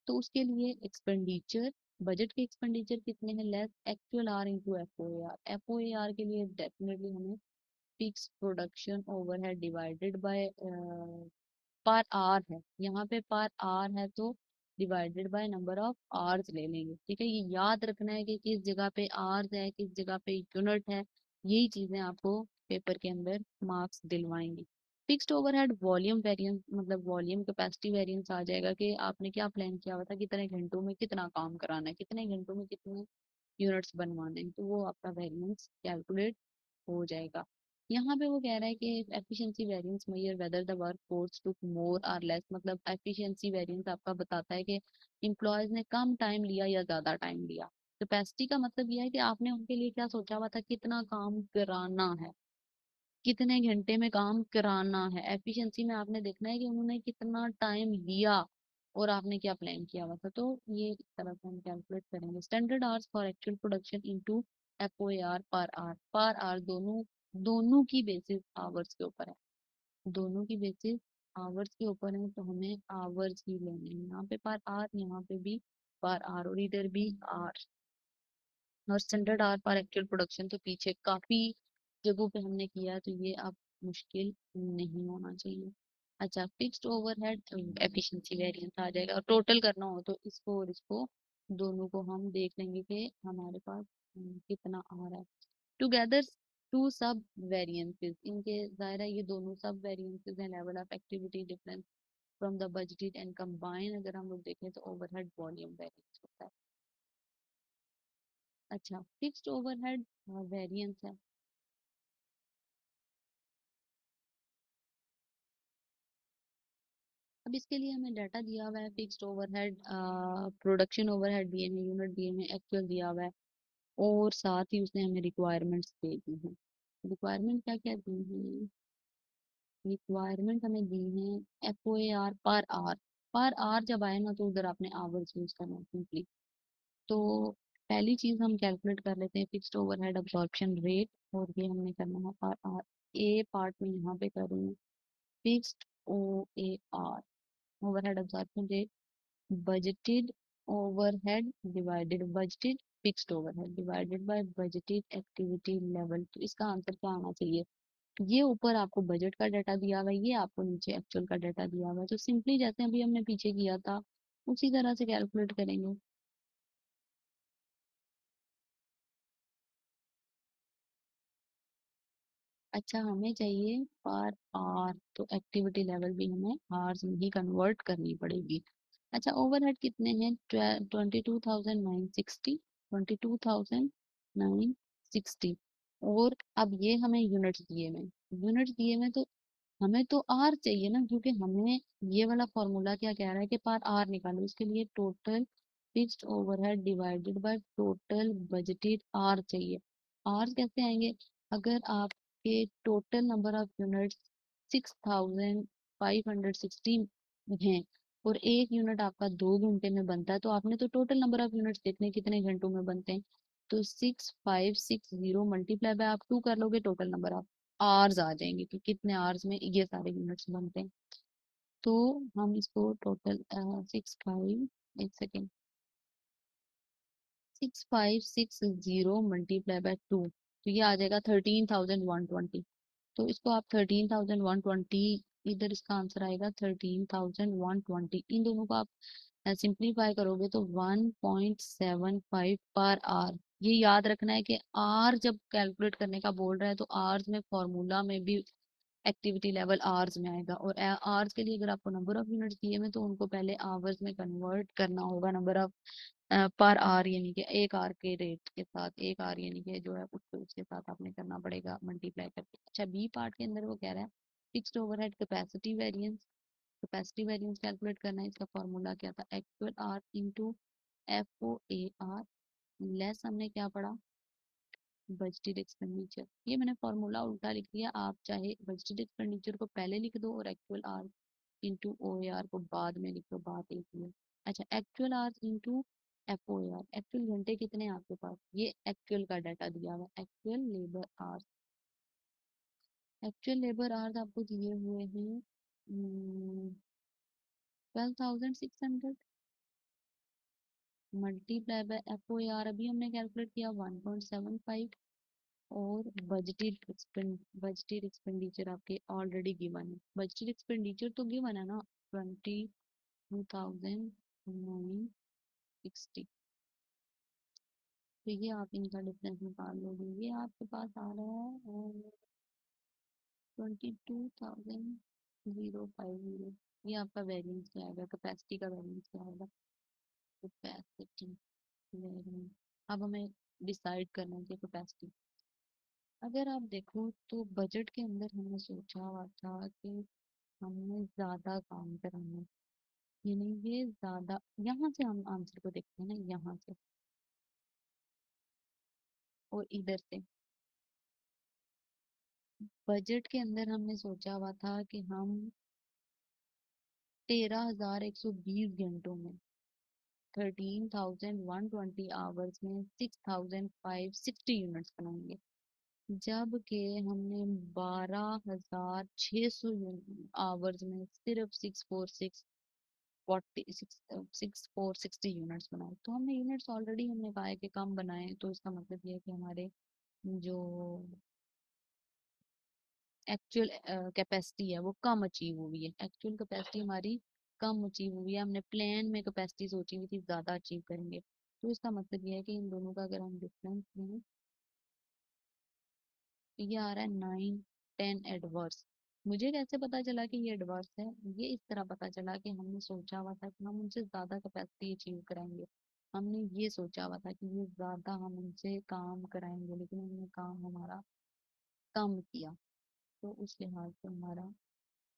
तो उसके लिए एक्सपेंडिचर, बजट के एक्सपेंडिचर कितने हैं less actual hour into F O A R के लिए डेफिनेटली हमें fix production overhead divided by per hour है, यहाँ पे पर आवर है तो divided by number of hours ले लेंगे। ठीक है, ये याद रखना है कि किस जगह पे आवर्स है किस जगह पे यूनिट है, यही चीजें आपको पेपर के अंदर मार्क्स दिलवाएंगे। फिक्स्ड ओवरहेड वॉल्यूम वेरिएंस मतलब वॉल्यूम कैपेसिटी वेरिएंस आ जाएगा कि आपने क्या प्लान किया हुआ था कितने घंटों में कितना काम कराना है, कितने घंटों में कितने यूनिट्स बनवाने हैं, तो वो आपका वेरिएंस कैलकुलेट हो जाएगा। यहाँ पे वो कह रहा है कि efficiency variance measure whether the work force took more or less. मतलब एफिशिएंसी वेरिएंस आपका बताता है कि एम्प्लॉयज ने कम टाइम लिया या ज्यादा टाइम लिया। कैपेसिटी का मतलब यह है कि आपने उनके लिए क्या सोचा हुआ था, कितना काम कराना है, कितने घंटे में काम कराना है। एफिशिएंसी में आपने देखना है कि उन्होंने कितना टाइम लिया और आपने क्या प्लान किया हुआ था, तो ये इस तरह से हम कैलकुलेट करेंगे। Standard hours for actual production into FOAR per hour दोनों दोनों की बेसिस आवर्स के ऊपर है, दोनों की बेसिस आवर्स के ऊपर है, तो हमें आवर्स ही लेने हैं। यहाँ पे पर आवर, यहाँ पे भी पर आवर और इधर भी आर। और स्टैंडर्ड आवर पर एक्चुअल प्रोडक्शन तो पीछे काफी जगहों पे हमने किया है, तो ये अब मुश्किल नहीं होना चाहिए। अच्छा, फिक्स्ड ओवरहेड एफिशिएंसी वेरिएंस आ जाएगा, और टोटल करना हो तो इसको और इसको दोनों को हम देख लेंगे कि हमारे पास कितना आ रहा है। टुगेदर टू सब वेरिएंसेस, इनके जाहिर है ये दोनों सब वेरिएंसेस हैं। Level of activity difference from the budgeted and combine अगर हम लोग देखें तो ओवरहेड वॉल्यूम वेरिएंस होता है। अच्छा, फिक्स्ड ओवरहेड वेरिएंस है। अब इसके लिए हमें डाटा दिया हुआ है, फिक्स्ड ओवरहेड प्रोडक्शन ओवरहेड दिए हैं, यूनिट दिए हैं, एक्चुअल दिया हुआ है, और साथ ही उसने हमें रिक्वायरमेंट्स दे दी हैं। रिक्वायरमेंट क्या क्या दी हैं, रिक्वायरमेंट हमें दी है एफ ओ ए आर पर आर जब आए ना तो उधर आपने आवर्स यूज करना है सिंपली। तो पहली चीज हम कैलकुलेट कर लेते हैं फिक्स्ड ओवरहेड अब्जॉर्प्शन रेट, और ये हमने करना है पर आर। ए पार्ट में यहाँ पे कर रही हूँ fixed O A R, overhead absorption rate, budgeted overhead divided budgeted fixed overhead divided by budgeted activity level. तो इसका आंसर क्या आना चाहिए, ये ऊपर आपको बजट का डाटा दिया हुआ है, ये आपको नीचे एक्चुअल का डाटा दिया हुआ है, तो सिंपली जैसे अभी हमने पीछे किया था उसी तरह से कैलकुलेट करेंगे। अच्छा, हमें चाहिए पर आर, तो एक्टिविटी लेवल भी हमें आवर्स में ही कन्वर्ट करनी पड़ेगी। अच्छा, ओवरहेड कितने हैं, 22,960, 22,960। और अब ये हमें यूनिट्स दिए में, यूनिट्स दिए में तो हमें तो आर चाहिए ना, क्योंकि हमें ये वाला फॉर्मूला क्या कह रहा है कि पर आर निकालो, इसके लिए total fixed overhead divided by total budgeted hour चाहिए। आर कैसे आएंगे, अगर आपके टोटल नंबर ऑफ यूनिट्स 6,516 हैं और एक यूनिट आपका 2 घंटे में बनता है, तो आपने तो टोटल नंबर ऑफ यूनिट्स देखने कितने घंटों में बनते हैं, तो 6,560 मल्टीप्लाई बाय आप 2 कर लोगे, टोटल नंबर ऑफ आवर्स आ जाएंगे कि कितने आवर्स में ये सारे यूनिट्स बनते हैं। तो हम इसको टोटल 6 5, एक सेकेंड, 6,560 मल्टीप्लाई बाय 2, तो ये आ जाएगा 13,120। तो इसको आप 13,120, इधर इसका आंसर आएगा 13,120, इन दोनों को आप सिंप्लीफाई करोगे तो 1.75 पर आर। ये याद रखना है कि आर जब कैलकुलेट करने का बोल रहा है तो आर्स में फॉर्मूला में भी एक्टिविटी लेवल आवर्स में आएगा, और आवर्स के लिए अगर आपको नंबर ऑफ यूनिट्स दिए हुए तो उनको पहले आवर्स में कन्वर्ट करना होगा, नंबर ऑफ पर आवर यानी कि एक आवर के रेट के साथ, एक आवर यानी कि जो है उसको उसके साथ आपने करना पड़ेगा मल्टीप्लाई करके। अच्छा, बी पार्ट के अंदर वो कह रहा है fixed overhead capacity variance. Capacity variance calculate करना है, इसका फॉर्मूला क्या था, actual hour into F O A R, less हमने क्या पढ़ा, बजटेड एक्सपेंडिचर। ये मैंने फॉर्मूला उल्टा लिख दिया, आप चाहे बजटेड एक्सपेंडिचर को पहले लिख दो और actual hour into O A R को बाद में लिख दो, बात एक ही है। अच्छा, actual hour into F O A R, actual घंटे कितने हैं आपके पास, ये एक्चुअल का डाटा दिया हुआ, actual labour hours, actual labour hours आपको दिए हुए हैं 12,600 multiply by F O A R, अभी हमने कैलकुलेट किया 1.75, और बजटेड एक्सपेंडिचर आपके ऑलरेडी गिवन है, बजटेड एक्सपेंडिचर तो गिवन है ना, 22,960। तो ये आप इनका डिफरेंस निकाल लोगे, ये आपके पास आ रहा है 22,050। ये आपका वेरिएंस क्या आएगा, कैपेसिटी का वेरिएंस क्या आएगा, कैपेसिटी वेरिएंस। अब हमें डिसाइड करना है कि कैपेसिटी, अगर आप देखो तो बजट के अंदर हमने सोचा हुआ था कि हमने ज्यादा काम करना है, यानी ये ज्यादा, यहाँ से हम आंसर को देखते हैं ना, यहाँ से और इधर से, बजट के अंदर हमने सोचा हुआ था कि हम 13,120 घंटों में, 13,120 आवर्स में 6,560 यूनिट्स बनाएंगे, जबकि हमने 12,600 आवर्स में सिर्फ 6,460 यूनिट्स बनाए। तो हमने यूनिट्स ऑलरेडी हमने कहा है कि कम बनाए, तो इसका मतलब ये है कि हमारे जो एक्चुअल कैपेसिटी है वो कम अचीव हुई है, एक्चुअल कैपेसिटी हमारी कम अचीव हुई है, हमने प्लान में कैपेसिटी सोची हुई थी ज्यादा अचीव करेंगे। तो इसका मतलब ये है कि इन दोनों का अगर हम डिफरेंस लें तो ये आ रहा है 9, 10 एडवर्स। मुझे कैसे पता चला कि ये एडवर्स है, ये इस तरह पता चला कि हमने सोचा हुआ था कि हम उनसे ज्यादा कैपेसिटी अचीव कराएंगे, हमने ये सोचा हुआ था कि ये ज्यादा हम उनसे काम कराएंगे, लेकिन उन्होंने काम हमारा कम किया, तो उस लिहाज से हमारा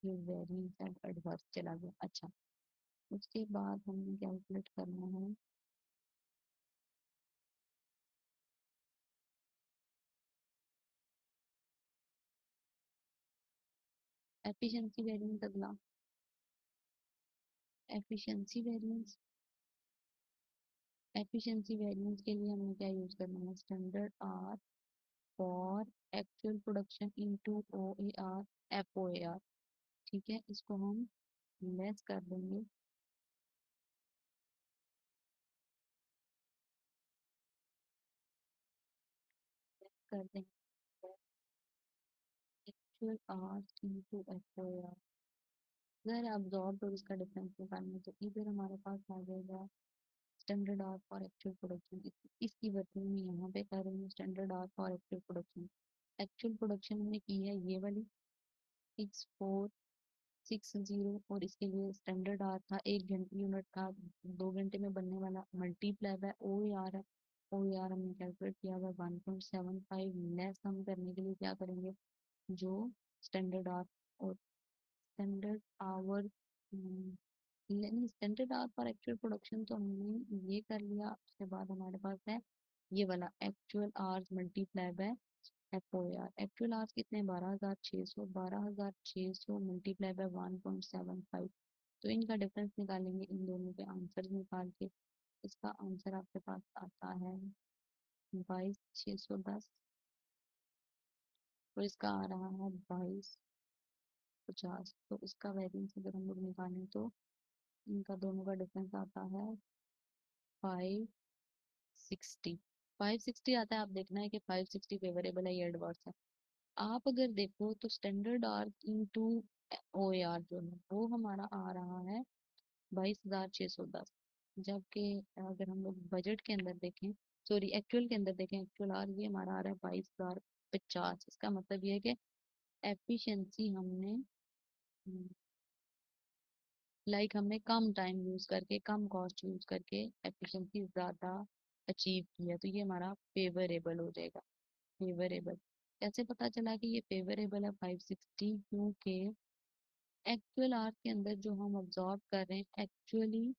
ये वेरिएंस एंड एडवर्स चला गया। अच्छा, उसके बाद हमें कैलकुलेट करना है एफिशिएंसी वेरिएंस। अगला एफिशिएंसी वेरिएंस, एफिशिएंसी वेरिएंस के लिए हमें क्या यूज करना है, standard hour for actual production into O A R F O A R. ठीक है, इसको हम लेस कर देंगे, कर देंगे actual hour into F O A R, अगर अब्जॉर्ब और इसका डिफरेंस निकालना तो इधर हमारे पास आ जाएगा standard hour for actual production. इसकी वर्किंग में यहाँ पे कर रही हूँ standard hour for actual production. Actual production हमने की है ये वाली 6,460, और इसके लिए स्टैंडर्ड आर था 1 घंटे यूनिट था, 2 घंटे में बनने वाला, मल्टीप्लाई बाय ओ आर है, ओ आर हमने कैलकुलेट किया हुआ 1.75, लेस हम करने के लिए क्या करेंगे, जो स्टैंडर्ड आर और स्टैंडर्ड आवर, नहीं standard hour for actual production तो हमने ये कर लिया, उसके बाद हमारे पास है ये वाला actual hours multiply by F O R. Actual hours कितने, 12,600, 12,600 मल्टीप्लाई बाय 1.75, तो इनका डिफरेंस निकालेंगे, इन दोनों के आंसर निकाल के इसका आंसर आपके पास आता है 22,610, और इसका आ रहा है 22,50। तो इसका वेरिएंस अगर हम लोग निकालें तो इनका दोनों का डिफरेंस आता है 560। 560 आता है, आप देखना है कि 560 फेवरेबल है या एडवर्स है। आप अगर देखो तो standard hour into O R जो है वो हमारा आ रहा है 22,610, जबकि अगर हम लोग बजट के अंदर देखें, सॉरी एक्चुअल के अंदर देखें, एक्चुअल आर ये हमारा आ रहा है 22,050। इसका मतलब ये है कि एफिशिएंसी हमने हमने कम टाइम यूज करके, कम कॉस्ट यूज करके एफिशिएंसी ज्यादा अचीव किया, तो ये हमारा फेवरेबल हो जाएगा। फेवरेबल कैसे पता चला कि ये फेवरेबल है 560? क्योंकि एक्चुअल आवर्स के अंदर जो हम ऑब्जॉर्व कर रहे हैं, एक्चुअली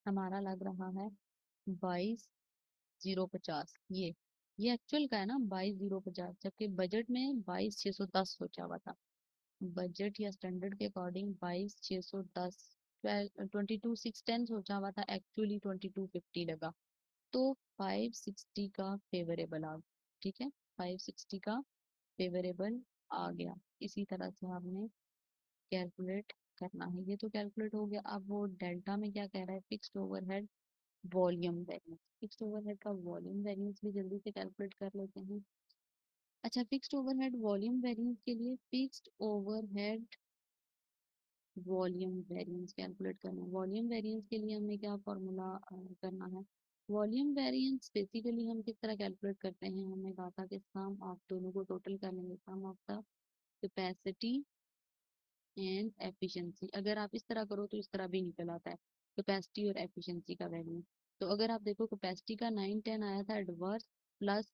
हमारा लग रहा है 22,050। ये एक्चुअल का है ना 22,050, जबकि बजट में 22,610 सोचा हुआ था। बजट या स्टैंडर्ड के अकॉर्डिंग 22,610, 22,610 सोचा हुआ था, एक्चुअली 22,50 लगा। तो 560 का फेवरेबल आ गया। ठीक है, 560 का फेवरेबल आ गया। इसी तरह से आपने कैलकुलेट करना है। ये तो कैलकुलेट हो गया। अब वो डेल्टा में क्या कह रहा है, fixed overhead volume variance. Fixed overhead का वॉल्यूम वेरिएंस भी जल्दी से कैलकुलेट कर लेते हैं। अच्छा, फिक्स्ड ओवरहेड वॉल्यूम वेरिएंस के लिए fixed overhead volume variance calculate करना है। वॉल्यूम वेरिएंस के लिए हमें क्या फॉर्मूला करना है। वॉल्यूम वेरिएंस बेसिकली हम किस तरह कैलकुलेट करते हैं, हमने कहा था कि सम ऑफ दोनों को टोटल कर लेंगे, sum of the capacity and efficiency. अगर आप इस तरह करो तो इस तरह भी निकल आता है कैपेसिटी और एफिशिएंसी का वैल्यू। तो अगर आप देखो कैपेसिटी का 910 आया था एडवर्स, प्लस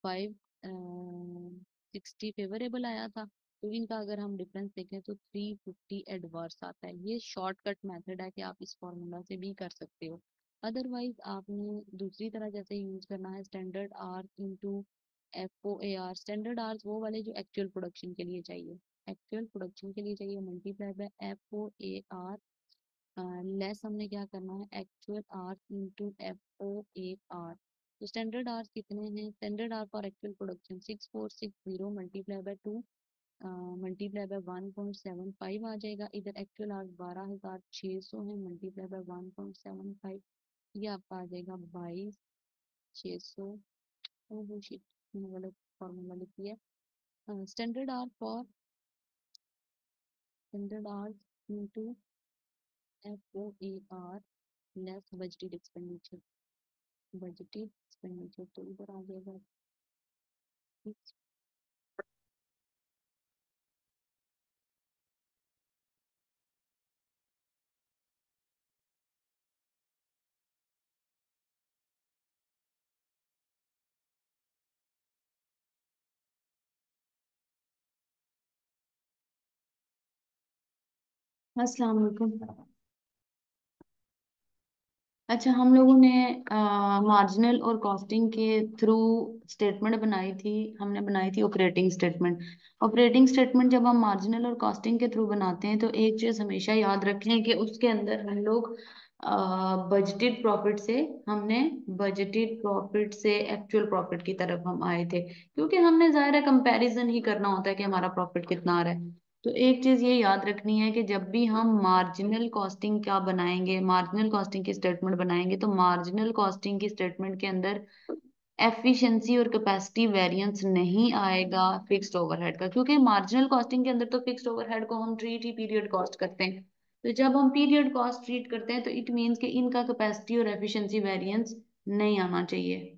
560 फेवरेबल आया था। तो इनका अगर हम डिफरेंस देखें तो 350 एडवर्स आता है। ये शॉर्टकट मेथड है कि आप इस फॉर्मूला से भी कर सकते हो। अदरवाइज आपने दूसरी तरह जैसे यूज करना है, standard hour into FOAR। Standard hours वो वाले जो एक्चुअल प्रोडक्शन के लिए चाहिए, एक्चुअल प्रोडक्शन के लिए चाहिए, मल्टीप्लाई बाय FOAR। लेस हमने क्या करना है, एक्चुअल आर इंटू FOAR। तो स्टैंडर्ड आर्स कितने हैं, standard hour for actual production 6460 multiply by 2 multiply by 1.75 आ जाएगा। इधर एक्चुअल आर्स 12,600 है, मल्टीप्लाई बाय 1.75, ये आपका आ जाएगा 22,600। ओह शिट, मैंने गलत फॉर्मूला लिख दिया। Standard hour for standard hours into FOAR less budgeted expenditure. Budgeted expenditure तो इधर आ जाएगा। अस्सलाम वालेकुम। अच्छा, हम लोगों ने मार्जिनल और कॉस्टिंग के थ्रू स्टेटमेंट बनाई थी। हमने बनाई थी ऑपरेटिंग स्टेटमेंट। ऑपरेटिंग स्टेटमेंट जब हम मार्जिनल और कॉस्टिंग के थ्रू बनाते हैं तो एक चीज हमेशा याद रखें कि उसके अंदर हम लोग बजटेड प्रॉफिट से हमने बजटेड प्रॉफिट से एक्चुअल प्रॉफिट की तरफ हम आए थे, क्योंकि हमने जाहिर है कंपैरिजन ही करना होता है कि हमारा प्रॉफिट कितना आ रहा है। तो एक चीज ये याद रखनी है कि जब भी हम मार्जिनल कॉस्टिंग का बनाएंगे, मार्जिनल कॉस्टिंग की स्टेटमेंट बनाएंगे, तो मार्जिनल कॉस्टिंग की स्टेटमेंट के अंदर एफिशिएंसी और कैपेसिटी वेरिएंस नहीं आएगा फिक्स्ड ओवरहेड का, क्योंकि मार्जिनल कॉस्टिंग के अंदर तो फिक्स्ड ओवरहेड को हम ट्रीट ही पीरियड कॉस्ट करते हैं। तो जब हम पीरियड कॉस्ट ट्रीट करते हैं तो इट मीन्स कि इनका कैपेसिटी और एफिशिएंसी वेरिएंस नहीं आना चाहिए।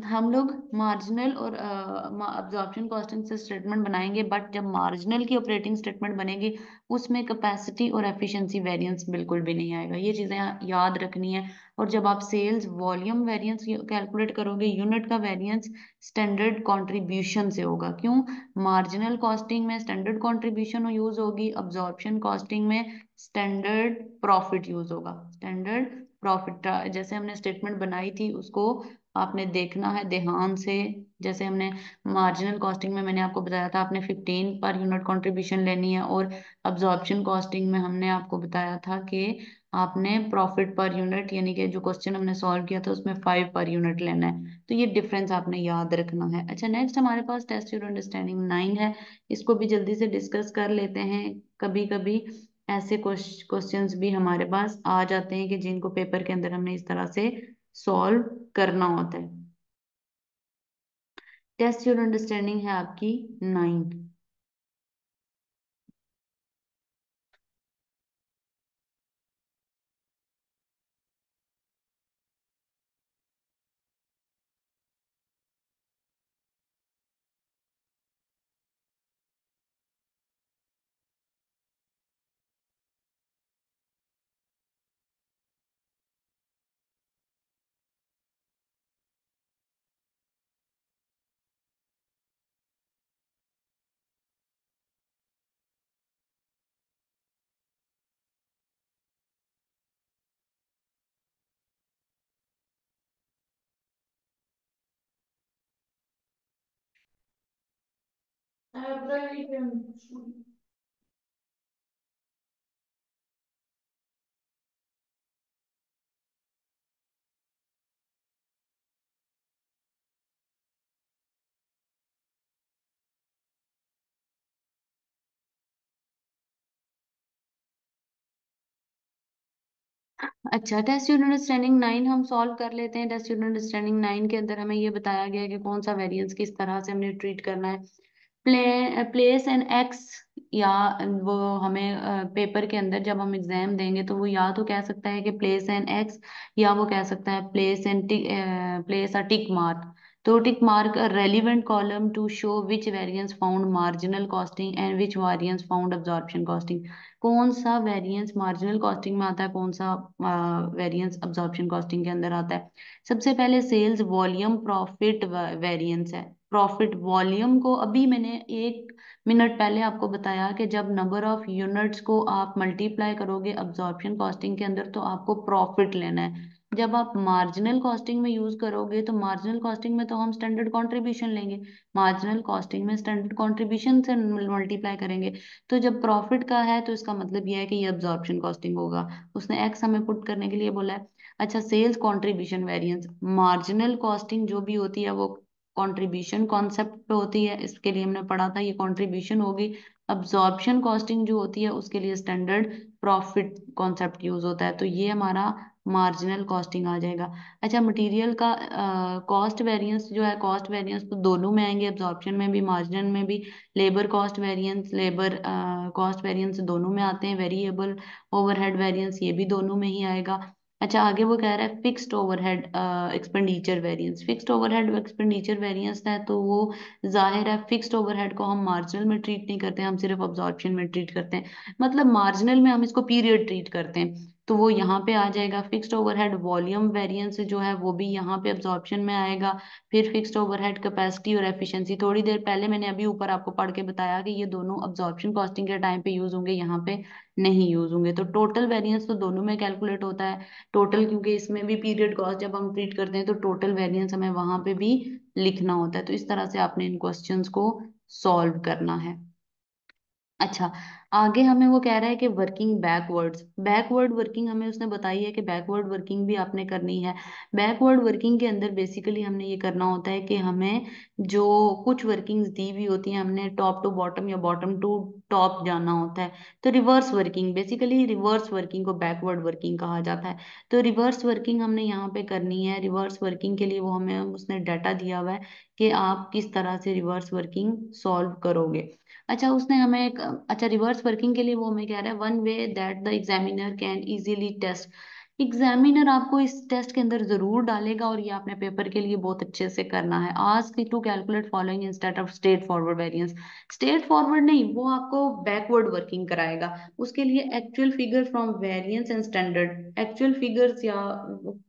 हम लोग मार्जिनल और अब्जॉर्प्शन कॉस्टिंग से स्टेटमेंट बनाएंगे, बट जब मार्जिनल की ऑपरेटिंग स्टेटमेंट बनेगी उसमें कैपेसिटी और एफिशिएंसी वेरिएंस बिल्कुल भी नहीं आएगा। ये चीजें याद रखनी है। और जब आप सेल्स वॉल्यूम वेरिएंस कैलकुलेट करोगे, यूनिट का वेरिएंस स्टैंडर्ड कंट्रीब्यूशन से होगा। क्यों? मार्जिनल कॉस्टिंग में स्टैंडर्ड कंट्रीब्यूशन यूज होगी, अब्जॉर्प्शन कॉस्टिंग में स्टैंडर्ड प्रॉफिट यूज होगा। स्टैंडर्ड प्रॉफिट जैसे हमने स्टेटमेंट बनाई थी उसको आपने देखना है ध्यान से। जैसे हमने मार्जिनल कॉस्टिंग में मैंने आपको बताया था आपने 15 पर यूनिट कंट्रीब्यूशन लेनी है, और अब्जॉर्प्शन कॉस्टिंग में हमने आपको बताया था कि आपने प्रॉफिट पर यूनिट, यानी कि जो क्वेश्चन हमने सॉल्व किया था उसमें 5 पर यूनिट लेना है। तो ये डिफरेंस आपने याद रखना है। अच्छा, नेक्स्ट हमारे पास टेस्ट योर अंडरस्टैंडिंग 9 है। इसको भी जल्दी से डिस्कस कर लेते हैं। कभी कभी ऐसे क्वेश्चंस भी हमारे पास आ जाते हैं कि जिनको पेपर के अंदर हमने इस तरह से सॉल्व करना होता है। टेस्ट योर अंडरस्टैंडिंग है आपकी 9। अच्छा, टेस्ट यूनिट अंडरस्टैंडिंग 9 हम सॉल्व कर लेते हैं। टेस्ट यूनिट अंडरस्टैंडिंग 9 के अंदर हमें ये बताया गया है कि कौन सा वेरिएंस किस तरह से हमने ट्रीट करना है। प्लेस एन एक्स, या वो हमें पेपर के अंदर जब हम एग्जाम देंगे तो वो या तो कह सकता है कि प्लेस एन एक्स, या वो कह सकता है प्लेस अ टिक मार्क। तो tick mark a relevant column to show which variance found marginal costing and which variance found absorption costing. कौन सा वेरिएंस मार्जिनल कॉस्टिंग में आता है, कौन सा वेरिएंस अब्जॉर्प्शन कॉस्टिंग के अंदर आता है। सबसे पहले सेल्स वॉल्यूम प्रॉफिट वेरिएंस है। प्रॉफिट वॉल्यूम को अभी मैंने 1 मिनट पहले आपको बताया कि जब नंबर ऑफ यूनिट्स को आप मल्टीप्लाई करोगे अब्जॉर्प्शन कॉस्टिंग के अंदर तो आपको प्रॉफिट लेना है। जब आप मार्जिनल कॉस्टिंग में यूज करोगे तो मार्जिनल कॉस्टिंग में तो हम स्टैंडर्ड कॉन्ट्रीब्यूशन लेंगे, मार्जिनल कॉस्टिंग में स्टैंडर्ड कॉन्ट्रीब्यूशन से मल्टीप्लाई करेंगे। तो जब प्रॉफिट का है तो इसका मतलब यह है कि ये अब्जॉर्प्शन कॉस्टिंग होगा। उसने एक्स हमें पुट करने के लिए बोला है। अच्छा, sales contribution variance, marginal costing जो भी होती है वो कंट्रीब्यूशन कॉन्सेप्ट पे होती है, इसके लिए हमने पढ़ा था, ये कंट्रीब्यूशन होगी। अब्जॉर्प्शन कॉस्टिंग जो होती है उसके लिए स्टैंडर्ड प्रॉफिट कॉन्सेप्ट यूज होता है, तो ये हमारा मार्जिनल कॉस्टिंग आ जाएगा। अच्छा, मटेरियल का कॉस्ट वेरिएंस जो है, कॉस्ट वेरिएंस तो दोनों में आएंगे, अब्जॉर्प्शन में भी मार्जिनल में भी। Labour cost variance, labour cost variance दोनों में आते हैं। वेरिएबल ओवरहेड वेरिएंस ये भी दोनों में ही आएगा। अच्छा, आगे वो कह रहा है fixed overhead expenditure variance. Fixed overhead expenditure variance है तो वो जाहिर है फिक्स्ड ओवरहेड को हम मार्जिनल में ट्रीट नहीं करते, हम सिर्फ अब्जॉर्प्शन में ट्रीट करते हैं। मतलब मार्जिनल में हम इसको पीरियड ट्रीट करते हैं, तो वो यहाँ पे आ जाएगा। फिक्स्ड ओवरहेड वॉल्यूम वेरिएंस जो है वो भी यहाँ पे अब्जॉर्प्शन में आएगा। फिर फिक्स्ड ओवरहेड कैपेसिटी और एफिशिएंसी, थोड़ी देर पहले मैंने अभी ऊपर आपको पढ़ के बताया कि ये दोनों अब्जॉर्प्शन कॉस्टिंग के टाइम पे यूज होंगे, यहाँ पे नहीं यूज होंगे। तो टोटल वेरिएंस तो दोनों में कैलकुलेट होता है। टोटल, क्योंकि इसमें भी पीरियड कॉस्ट जब हम ट्रीट करते हैं तो टोटल वेरिएंस हमें वहां पे भी लिखना होता है। तो इस तरह से आपने इन क्वेश्चंस को सॉल्व करना है। अच्छा, आगे हमें वो कह रहा है कि वर्किंग बैकवर्ड्स, बैकवर्ड वर्किंग हमें उसने बताई है कि बैकवर्ड वर्किंग भी आपने करनी है। बैकवर्ड वर्किंग के अंदर बेसिकली हमने ये करना होता है कि हमें जो कुछ वर्किंग्स दी हुई होती हैं हमने टॉप टू बॉटम या बॉटम टू टॉप जाना होता है। तो reverse working, basically reverse working को बैकवर्ड वर्किंग कहा जाता है। तो रिवर्स वर्किंग हमने यहाँ पे करनी है। रिवर्स वर्किंग के लिए वो हमें उसने डाटा दिया हुआ है कि आप किस तरह से रिवर्स वर्किंग सॉल्व करोगे। अच्छा, उसने हमें एक, अच्छा रिवर्स वर्किंग के लिए वो हमें कह रहा है one way that the examiner can easily test. Examiner आपको इस टेस्ट के अंदर जरूर डालेगा और ये आपने पेपर के लिए बहुत अच्छे से करना है। Ask to calculate following instead of straight forward variance. Straight forward नहीं, वो आपको बैकवर्ड वर्किंग कराएगा। उसके लिए actual figure from variance and standard, actual figures या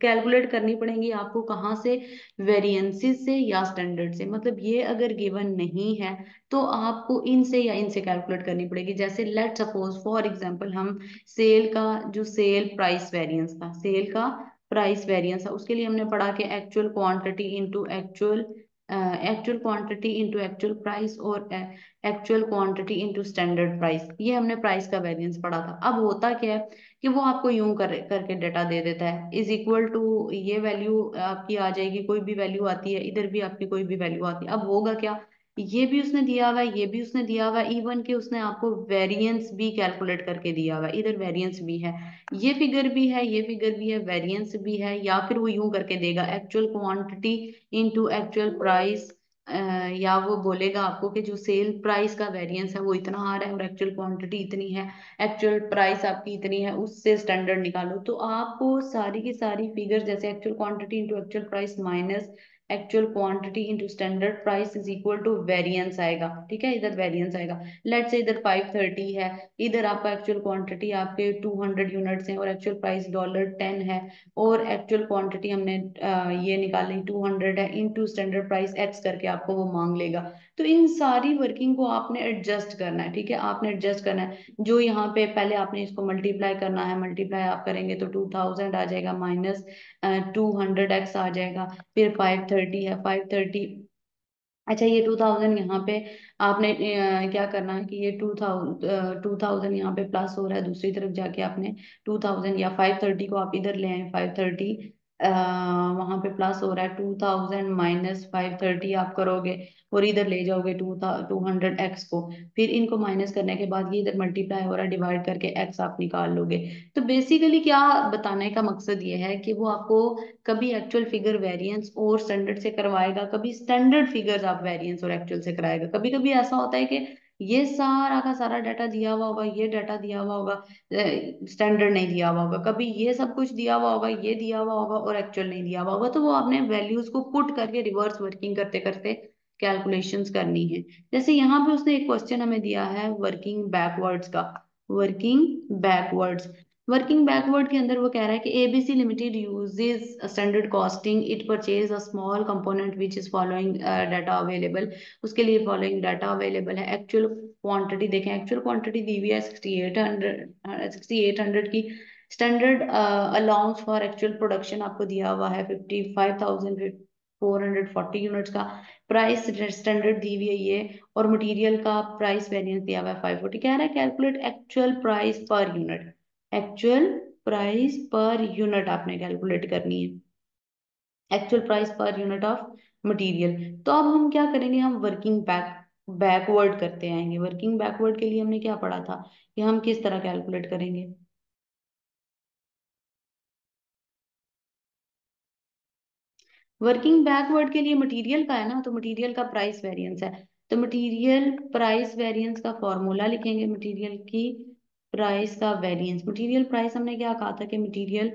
कैलकुलेट करनी पड़ेंगी आपको, कहाँ से, वेरिएंसेस से या स्टैंडर्ड से। मतलब ये अगर गिवन नहीं है तो आपको इनसे या इनसे कैलकुलेट करनी पड़ेगी। जैसे लेट सपोज फॉर एग्जांपल हम सेल का, जो सेल प्राइस वेरिएंस था, सेल का प्राइस वेरिएंस था, उसके लिए हमने पढ़ा कि actual quantity into actual, actual quantity into actual price और actual quantity into standard price, ये हमने प्राइस का वेरिएंस पढ़ा था। अब होता क्या है कि वो आपको यूं करके डाटा दे देता है, इज इक्वल टू, ये वैल्यू आपकी आ जाएगी, कोई भी वैल्यू आती है, इधर भी आपकी कोई भी वैल्यू आती है। अब होगा क्या, ये भी उसने दिया हुआ है, ये भी उसने दिया हुआ है, इवन कि उसने आपको वेरिएंस भी कैलकुलेट करके दिया हुआ है। इधर वेरिएंस भी है, ये फिगर भी है, ये फिगर भी है, वेरिएंस भी है। या फिर वो यूं करके देगा actual quantity into actual price, या वो बोलेगा आपको कि जो सेल प्राइस का वेरिएंस है वो इतना आ रहा है और एक्चुअल क्वांटिटी इतनी है, एक्चुअल प्राइस आपकी इतनी है, उससे स्टैंडर्ड निकालो। तो आपको सारी की सारी फिगर, जैसे actual quantity into actual price minus actual quantity into standard price is equal to variance आएगा। ठीक है, इधर वेरिएंस आएगा। लेट्स से इधर 530 है, इधर आपका एक्चुअल क्वांटिटी आपके 200 यूनिट्स हैं और एक्चुअल प्राइस $10 है, और एक्चुअल क्वांटिटी हमने ये निकाली 200 है, इनटू स्टैंडर्ड प्राइस एक्स करके आपको वो मांग लेगा। तो इन सारी वर्किंग को आपने एडजस्ट करना है। ठीक है, आपने एडजस्ट करना है। जो यहाँ पे पहले आपने इसको मल्टीप्लाई करना है, मल्टीप्लाई आप करेंगे तो 2000 आ जाएगा, माइनस 200x आ जाएगा, फिर 530 है, 530 अच्छा, ये 2000 यहाँ पे आपने क्या करना है कि ये 2000 यहाँ पे प्लस हो रहा है, दूसरी तरफ जाके आपने 2000 या 530 को आप इधर ले आए, 530 वहां पे प्लस हो रहा है, 2000 माइनस 530 आप करोगे और इधर ले जाओगे 200 एक्स को, फिर इनको माइनस करने के बाद ये इधर मल्टीप्लाई हो रहा है, डिवाइड करके एक्स आप निकाल लोगे। तो बेसिकली क्या बताने का मकसद ये है कि वो आपको कभी एक्चुअल फिगर वेरिएंस और स्टैंडर्ड से करवाएगा, कभी स्टैंडर्ड फिगर्स आप वेरिएंस और एक्चुअल से कराएगा। कभी कभी ऐसा होता है कि ये सारा का सारा डाटा दिया हुआ होगा, ये डाटा दिया हुआ होगा, स्टैंडर्ड नहीं दिया हुआ होगा, कभी ये सब कुछ दिया हुआ होगा, ये दिया हुआ होगा और एक्चुअल नहीं दिया हुआ होगा। तो वो आपने वैल्यूज को पुट करके रिवर्स वर्किंग करते करते कैलकुलेशंस करनी है। जैसे यहाँ पे उसने एक क्वेश्चन हमें दिया है वर्किंग बैकवर्ड्स का। वर्किंग बैकवर्ड्स, वर्किंग बैकवर्ड के अंदर वो कह रहा है कि ABC limited uses standard costing, it purchase a small component which is following data available. उसके लिए फॉलोइंग डाटा अवेलेबल है। एक्चुअल क्वांटिटी देखें, एक्चुअल क्वांटिटी दी हुई है 6800 की। Standard allowance for actual production आपको दिया हुआ है 55,440 यूनिट्स का। प्राइस स्टैंडर्ड दी हुई है ये, और मटेरियल का प्राइस वेरिएंस दिया हुआ है 540। कह रहा है calculate actual price per unit. Actual price per unit आपने कैलकुलेट करनी है, actual price per unit of material. तो अब हम क्या करेंगे, हम वर्किंग बैकवर्ड करते आएंगे। वर्किंग बैकवर्ड के लिए हमने क्या पढ़ा था कि हम किस तरह कैलकुलेट करेंगे। वर्किंग बैकवर्ड के लिए मटेरियल का है ना, तो मटेरियल का प्राइस वेरिएंस है, तो मटेरियल प्राइस वेरिएंस का फॉर्मूला लिखेंगे। मटेरियल की प्राइस का वेरिएंस, मटेरियल प्राइस हमने क्या कहा था कि मटेरियल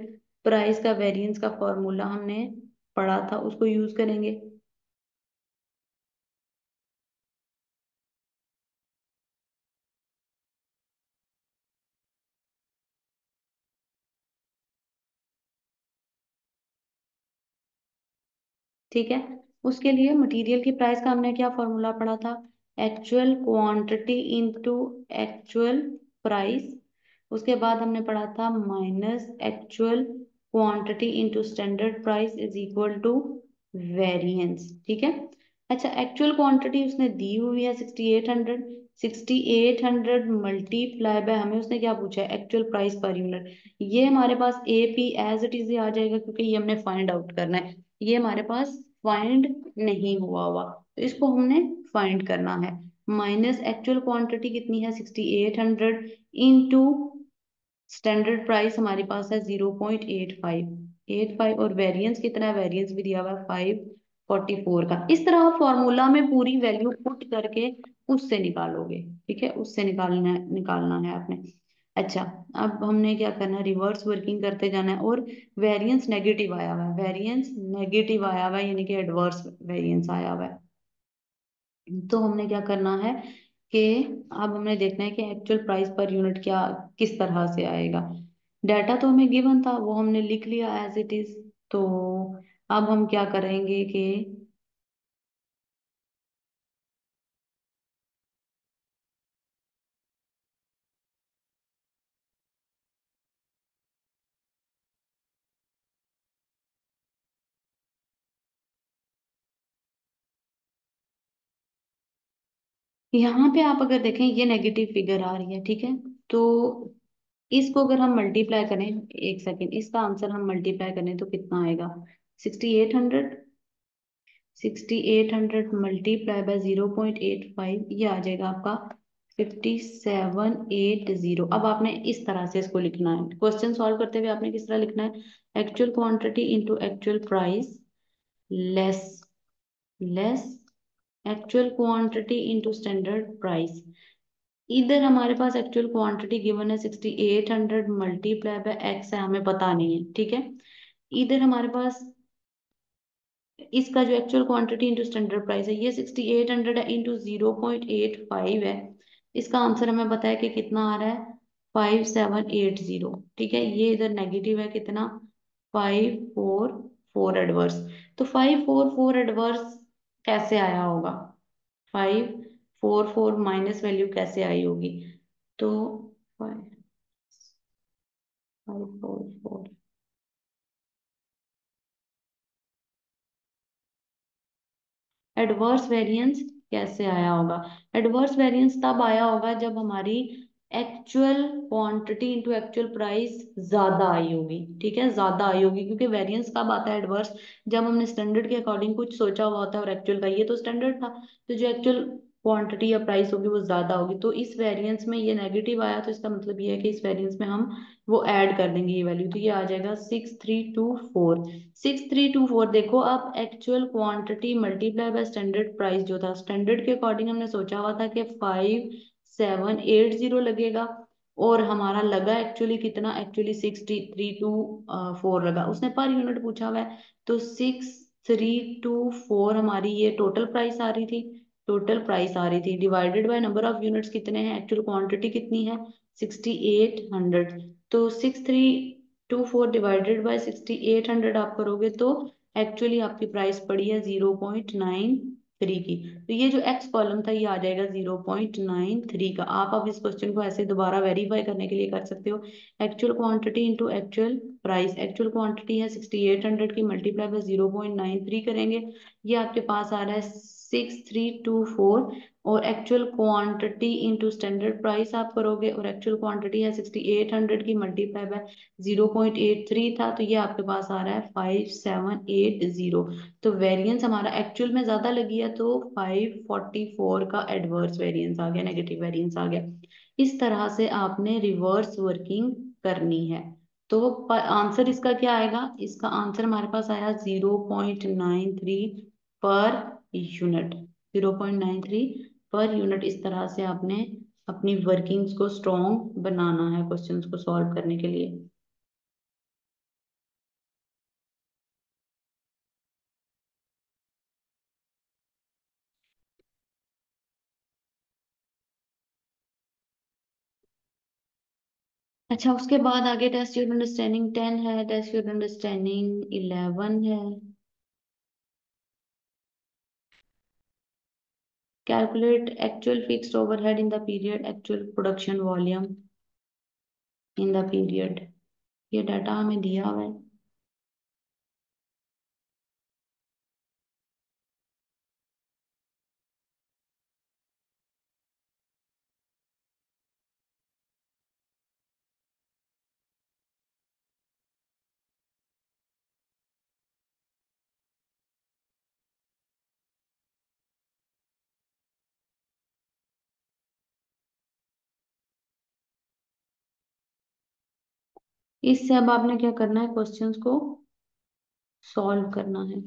प्राइस का वेरिएंस का फॉर्मूला हमने पढ़ा था, उसको यूज करेंगे। ठीक है, उसके लिए मटेरियल की प्राइस का हमने क्या फॉर्मूला पढ़ा था, actual quantity into actual price. उसके बाद हमने पढ़ा था minus actual quantity into standard price is equal to variance. ठीक है। अच्छा, एक्चुअल क्वांटिटी उसने दी हुई है 6800, 6800 मल्टीप्लाई बाय, हमें उसने क्या पूछा है, एक्चुअल प्राइस पर यूनिट। ये हमारे पास A P as it is आ जाएगा, क्योंकि ये हमने फाइंड आउट करना है। ये हमारे पास फाइंड नहीं हुआ हुआ, तो इसको हमने फाइंड करना है। माइनस एक्चुअल क्वांटिटी कितनी है 6800, इंटू स्टैंडर्ड प्राइस हमारे पास है 0.85, और वेरिएंस कितना है, वेरिएंस भी दिया हुआ है 544 का। इस तरह आप फॉर्मूला में पूरी वैल्यू पुट करके उससे निकालोगे। ठीक है, उससे निकालना निकालना है आपने। अच्छा, अब हमने क्या करना है, रिवर्स वर्किंग करते जाना है, और वेरिएंस नेगेटिव आया हुआ है, वेरिएंस नेगेटिव आया हुआ है, यानी कि एडवर्स वेरिएंस आया हुआ है। तो हमने क्या करना है कि अब हमने देखना है कि एक्चुअल प्राइस पर यूनिट क्या किस तरह से आएगा। डाटा तो हमें गिवन था, वो हमने लिख लिया एज इट इज। तो अब हम क्या करेंगे कि यहाँ पे आप अगर देखें ये नेगेटिव फिगर आ रही है। ठीक है, तो इसको अगर हम मल्टीप्लाई करें, एक सेकेंड, इसका आंसर हम मल्टीप्लाई करें तो कितना आएगा, 6800, 6800 मल्टीप्लाई बाय 0.85, ये आ जाएगा आपका 5780। अब आपने इस तरह से इसको लिखना है, क्वेश्चन सॉल्व करते हुए आपने किस तरह लिखना है, actual quantity into actual price less less actual quantity into standard price. इधर हमारे पास एक्चुअल क्वांटिटी गिवन है 6800 मल्टीप्लाई बाय एक्स है, हमें पता नहीं है। ठीक है, इधर हमारे पास इसका जो actual quantity into standard price है, ये 6800 है, इंटू 0.85 है। इसका आंसर हमें पता है कि कितना आ रहा है, 5780। ठीक है, ये इधर नेगेटिव है कितना, 544 एडवर्स। तो 544 एडवर्स कैसे आया होगा, 544 माइनस वैल्यू कैसे आई होगी, तो 544, एडवर्स वेरिएंस कैसे आया होगा? एडवर्स वेरिएंस तब आया होगा जब हमारी actual quantity into actual price ज्यादा आई होगी। ठीक है, ज्यादा आई होगी, क्योंकि वेरिएंस कब आता है एडवर्स? जब हमने स्टैंडर्ड के अकॉर्डिंग कुछ सोचा हुआ होता है और एक्चुअल का, ये तो स्टैंडर्ड था, तो जो एक्चुअल क्वांटिटी या प्राइस होगी वो ज्यादा होगी, तो इस वेरिएंस में ये नेगेटिव आया, तो इसका मतलब ये है कि इस वेरिएंस में हम वो ऐड कर देंगे ये वैल्यू, तो ये आ जाएगा 6324। 6324, देखो अब actual quantity multiply by standard price जो था, स्टैंडर्ड के अकॉर्डिंग हमने सोचा हुआ था कि 5780 लगेगा, और हमारा लगा एक्चुअली कितना, एक्चुअली 6324 लगा, उसने पर यूनिट पूछा हुआ है, तो 6324 हमारी ये टोटल प्राइस आ रही थी, टोटल प्राइस आ रही थी, divided by number of units कितने हैं, एक्चुअल क्वांटिटी कितनी है 6800, तो 6324 डिवाइडेड बाय 6800 आप करोगे तो एक्चुअली आपकी प्राइस पड़ी है 0.93 की, तो ये जो एक्स कॉलम था ये आ जाएगा 0.93 का। आप अब इस क्वेश्चन को ऐसे दोबारा वेरीफाई करने के लिए कर सकते हो, actual quantity into actual price, actual quantity है 6800 की, मल्टीप्लाई बाय 0.93 करेंगे, ये आपके पास आ रहा है 6324, और actual quantity into standard price आप करोगे, और एक्चुअल क्वांटिटी है 6800 की, मल्टीप्लाई बाय 0.83 था, तो ये आपके पास आ रहा है 5780, तो वेरिएंस हमारा एक्चुअल में ज्यादा लगी है, तो 544 का एडवर्स वेरिएंस आ गया, नेगेटिव वेरिएंस आ गया। इस तरह से आपने रिवर्स वर्किंग करनी है। तो आंसर इसका क्या आएगा? इसका आंसर हमारे पास आया 0.93 पर यूनिट, 0.93 पर यूनिट। इस तरह से आपने अपनी वर्किंग्स को स्ट्रॉन्ग बनाना है क्वेश्चंस को सॉल्व करने के लिए। अच्छा, उसके बाद आगे टेस्ट योर अंडरस्टैंडिंग 10 है, टेस्ट योर अंडरस्टैंडिंग 11 है। Calculate actual fixed overhead in the period, actual production volume in the period, ये डाटा हमें दिया हुआ है। इससे अब आपने क्या करना है, क्वेश्चंस को सॉल्व करना है।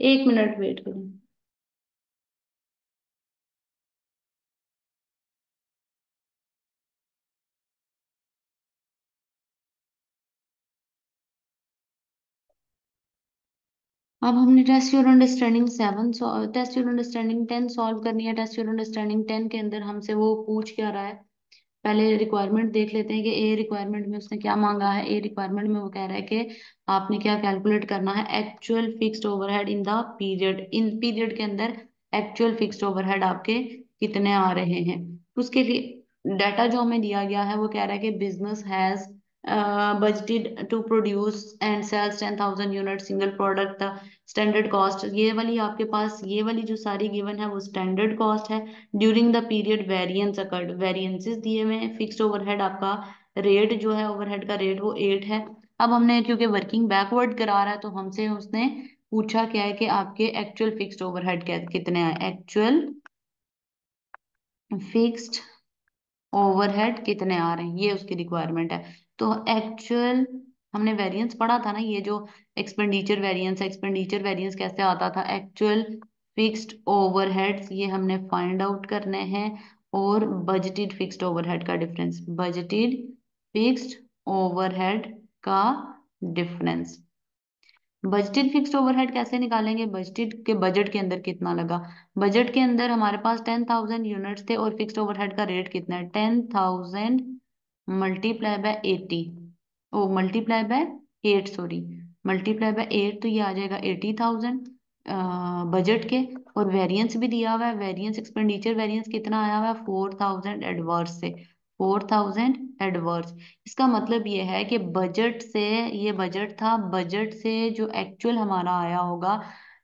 1 मिनट वेट करें। अब हमने test your understanding 7, test your understanding 10 solve करनी है। टेस्ट योर अंडरस्टैंडिंग 10 के अंदर हमसे वो पूछ क्या रहा है, पहले रिक्वायरमेंट देख लेते हैं कि ए रिक्वायरमेंट में उसने क्या मांगा है। ए रिक्वायरमेंट में वो कह रहा है कि आपने क्या कैलकुलेट करना है, actual fixed overhead in the period, in period के अंदर एक्चुअल फिक्स्ड ओवरहेड आपके कितने आ रहे हैं। उसके लिए डाटा जो हमें दिया गया है वो कह रहा है कि business has budgeted to produce and sales 10,000 unit single product. Standard cost ये वाली आपके पास, ये वाली जो सारी गिवन है वो स्टैंडर्ड कॉस्ट है। During the period variance occurred, variances दिए हुए हैं। फिक्स्ड ओवरहेड आपका रेट जो है, ओवरहेड का रेट वो 8 है। अब हमने क्योंकि वर्किंग बैकवर्ड करा रहा है तो हमसे उसने पूछा क्या है कि आपके एक्चुअल फिक्स्ड ओवरहेड कितने हैं, एक्चुअल फिक्स्ड ओवरहेड कितने आ रहे हैं, ये उसकी रिक्वायरमेंट है। तो एक्चुअल, हमने वेरिएंस पढ़ा था ना, ये जो एक्सपेंडिचर वेरिएंस, एक्सपेंडिचर वेरिएंस कैसे आता था, एक्चुअल फिक्स्ड ओवरहेड्स ये हमने फाइंड आउट करने हैं, और बजटेड फिक्स्ड ओवरहेड का डिफरेंस, बजटेड फिक्स्ड ओवरहेड का डिफरेंस। बजटेड फिक्स्ड ओवरहेड कैसे निकालेंगे, बजटेड के बजट के अंदर कितना लगा, बजट के अंदर हमारे पास 10,000 यूनिट्स थे और फिक्स्ड ओवरहेड का रेट कितना है, 10,000 multiply by 80, oh multiply by 8, sorry, multiply by 8, तो ये आ जाएगा 80,000। बजट के, और वेरिएंस भी दिया हुआ है। वेरिएंस, एक्सपेंडिचर वेरिएंस कितना आया हुआ है? 4000 एडवर्स से, 4000 एडवर्स। इसका मतलब ये है कि बजट से, ये बजट था, बजट से जो एक्चुअल हमारा आया होगा,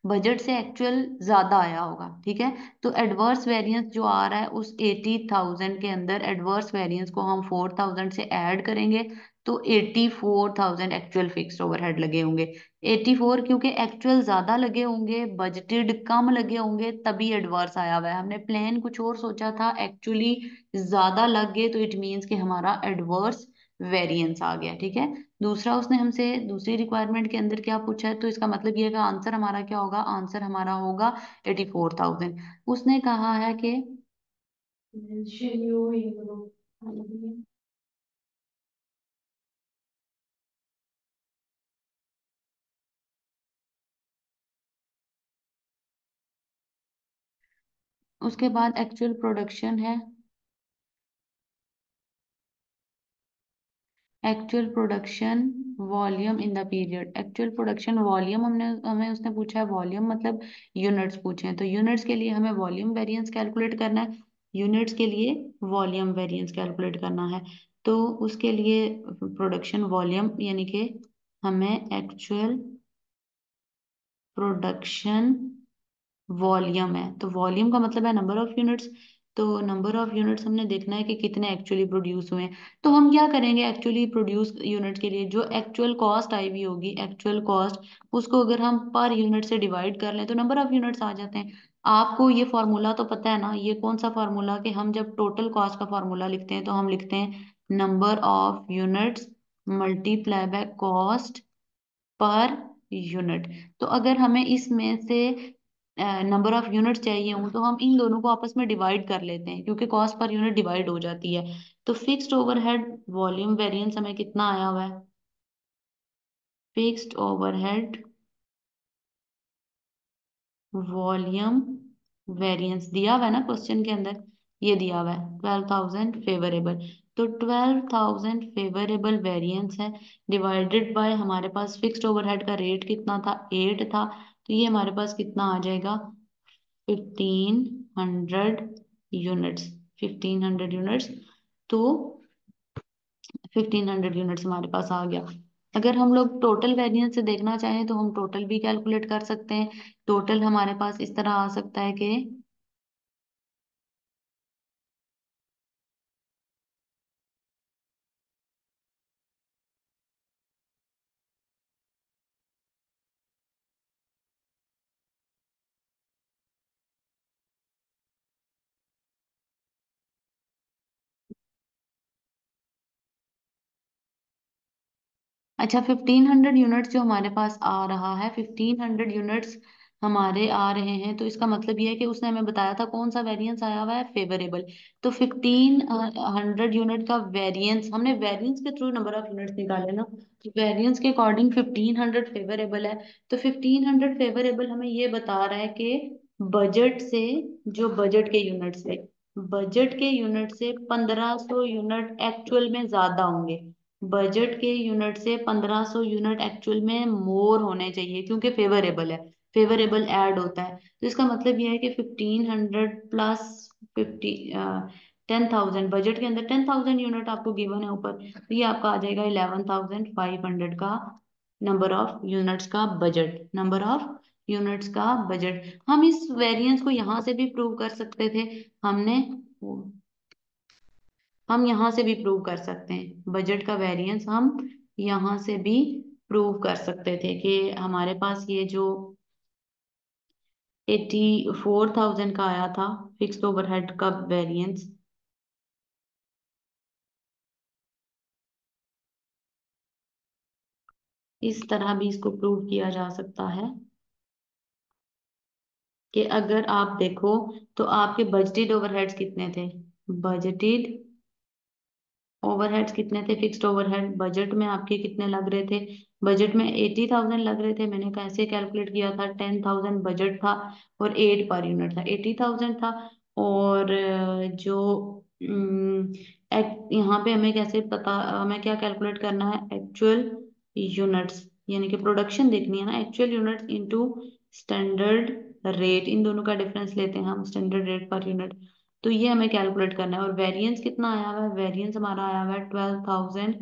बजट से एक्चुअल ज्यादा आया होगा, ठीक है। तो एडवर्स वेरिएंस जो आ रहा है उस 80,000 के अंदर, एडवर्स वेरिएंस को हम 4000 से ऐड करेंगे, तो 84,000 एक्चुअल फिक्स्ड ओवरहेड लगे होंगे। 84 क्योंकि एक्चुअल ज्यादा लगे होंगे, बजटेड कम लगे होंगे, तभी एडवर्स आया हुआ है। हमने प्लान कुछ और सोचा था, एक्चुअली ज्यादा लग गए, तो इट मीन्स कि हमारा एडवर्स वेरिएंस आ गया, ठीक है। दूसरा, उसने हमसे दूसरी रिक्वायरमेंट के अंदर क्या पूछा है, तो इसका मतलब ये है कि आंसर हमारा क्या होगा? आंसर हमारा होगा 84,000। उसने कहा है कि उसके बाद एक्चुअल प्रोडक्शन है, actual production volume in the period. Actual production volume हमने, हमें उसने पूछा है वॉल्यूम मतलब यूनिट्स पूछे हैं, तो यूनिट्स के लिए हमें वॉल्यूम वेरिएंस कैलकुलेट करना है, यूनिट्स के लिए वॉल्यूम वेरिएंस कैलकुलेट करना है। तो उसके लिए प्रोडक्शन वॉल्यूम यानी कि हमें एक्चुअल प्रोडक्शन वॉल्यूम है, तो वॉल्यूम का मतलब है नंबर ऑफ यूनिट्स। तो नंबर ऑफ यूनिट्स हमने देखना है कि कितने एक्चुअली प्रोड्यूस हुए हैं। तो हम क्या करेंगे, एक्चुअली प्रोड्यूस यूनिट के लिए जो एक्चुअल कॉस्ट आई हुई होगी, एक्चुअल कॉस्ट, उसको अगर हम पर यूनिट से डिवाइड कर लें तो नंबर ऑफ यूनिट्स आ जाते हैं। आपको ये फॉर्मूला तो पता है ना, ये कौन सा फॉर्मूला, कि हम जब टोटल कॉस्ट का फॉर्मूला लिखते हैं तो हम लिखते हैं number of units multiply by cost per unit. तो अगर हमें इसमें से नंबर ऑफ यूनिट चाहिए हो तो हम इन दोनों को आपस में डिवाइड कर लेते हैं, क्योंकि कॉस्ट पर यूनिट डिवाइड हो जाती है। तो फिक्स्ड ओवरहेड वॉल्यूम वेरिएंस हमें कितना आया हुआ है? फिक्स्ड ओवरहेड वॉल्यूम वेरिएंस दिया हुआ है ना क्वेश्चन के अंदर, ये दिया हुआ है 12,000 फेवरेबल। तो 12,000 फेवरेबल वेरिएंस है, डिवाइडेड बाय हमारे पास फिक्स्ड ओवरहेड का रेट कितना था? 8 था। तो ये हमारे पास कितना आ जाएगा? 1500 यूनिट्स, 1500 यूनिट्स। तो 1500 यूनिट्स हमारे पास आ गया। अगर हम लोग टोटल वेरिएंस से देखना चाहें तो हम टोटल भी कैलकुलेट कर सकते हैं। टोटल हमारे पास इस तरह आ सकता है कि, अच्छा 1500 यूनिट्स जो हमारे पास आ रहा है, 1500 यूनिट्स हमारे आ रहे हैं, तो इसका मतलब ये है कि उसने हमें बताया था कौन सा वेरिएंस आया हुआ है? फेवरेबल। तो 1500 यूनिट का वेरिएंस, हमने वेरिएंस के थ्रू नंबर ऑफ यूनिट्स निकाले ना, तो वेरिएंस के अकॉर्डिंग 1500 फेवरेबल है। तो 1500 फेवरेबल हमें ये बता रहा है कि बजट से, जो बजट के यूनिट से 1500 यूनिट एक्चुअल में ज्यादा होंगे, बजट के यूनिट से 1500 यूनिट एक्चुअल में मोर होने चाहिए, क्योंकि फेवरेबल है, फेवरेबल ऐड होता है। तो इसका मतलब यह है कि 1500 प्लस 10,000, बजट के अंदर 10,000 यूनिट आपको गिवन है ऊपर, तो ये आपका आ जाएगा 11,500 का नंबर ऑफ यूनिट्स का बजट, नंबर ऑफ यूनिट्स का बजट। हम इस वेरिएंस को यहाँ से भी प्रूव कर सकते थे, हमने, हम यहाँ से भी प्रूव कर सकते हैं बजट का वेरिएंस, हम यहाँ से भी प्रूव कर सकते थे कि हमारे पास ये जो 84,000 का आया था फिक्स्ड ओवरहेड का वेरिएंस, इस तरह भी इसको प्रूव किया जा सकता है कि अगर आप देखो तो आपके बजटेड ओवरहेड्स कितने थे? बजटेड ओवरहेड्स कितने थे? फिक्स्ड ओवरहेड बजट में आपके कितने लग रहे थे? बजट में 80,000 लग रहे थे। मैंने कैसे कैलकुलेट किया था? 10,000 बजट था और 8 पर यूनिट था, 80,000 था। और जो यहाँ पे हमें कैसे पता, हमें क्या कैलकुलेट करना है? एक्चुअल यूनिट्स, यानी कि प्रोडक्शन देखनी है ना, actual units into standard rate, इन दोनों का डिफरेंस लेते हैं हम, स्टैंडर्ड रेट पर यूनिट। तो ये हमें कैलकुलेट करना है। और वेरिएंस कितना आया हुआ है, वेरिएंस हमारा आया हुआ है 12,000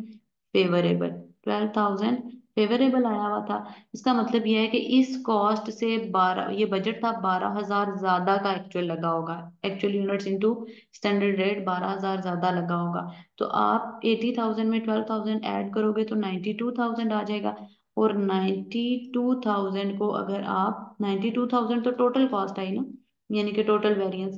फेवरेबल। 12,000 फेवरेबल आया हुआ था। इसका मतलब ये है कि इस कॉस्ट से 12, ये बजट था 12,000 ज्यादा का एक्चुअल लगा होगा, actual units into standard rate 12,000 ज्यादा लगा होगा। तो आप 80,000 में 12,000 ऐड करोगे तो 92,000 आ जाएगा। और 92,000 को अगर आप, 92,000 तो टोटल कॉस्ट आई ना, यानी कि टोटल वेरिएंस,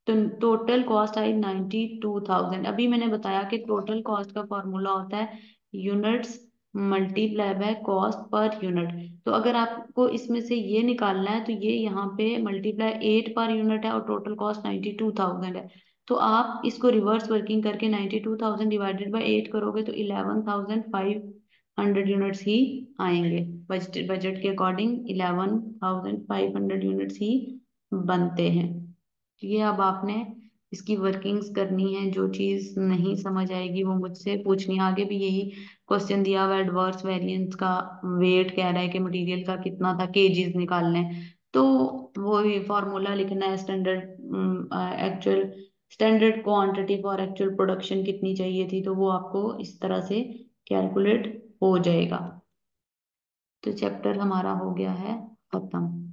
तो टोटल कॉस्ट आई 92,000। अभी मैंने बताया कि टोटल कॉस्ट का फॉर्मूला होता है units multiply by cost per unit. तो अगर आपको इसमें से ये निकालना है तो ये यहाँ पे मल्टीप्लाई 8 पर यूनिट है और टोटल कॉस्ट 92,000 है। तो आप इसको रिवर्स वर्किंग करके 92,000 डिवाइडेड बाय 8 करोगे तो 11,500 यूनिट्स ही आएंगे। बजट बजट के अकॉर्डिंग 11,500 यूनिट्स ही बनते हैं। ये अब आपने इसकी वर्किंग्स करनी है। जो चीज नहीं समझ आएगी वो मुझसे पूछनी है। आगे भी यही क्वेश्चन दिया हुआ है, एडवर्स वेरिएंस का वेट कह रहा है कि मटेरियल का कितना था, केजीज निकालने हैं। तो वो फॉर्मूला लिखना है, standard actual standard quantity for actual production कितनी चाहिए थी, तो वो आपको इस तरह से कैलकुलेट हो जाएगा। तो चैप्टर हमारा हो गया है खत्म।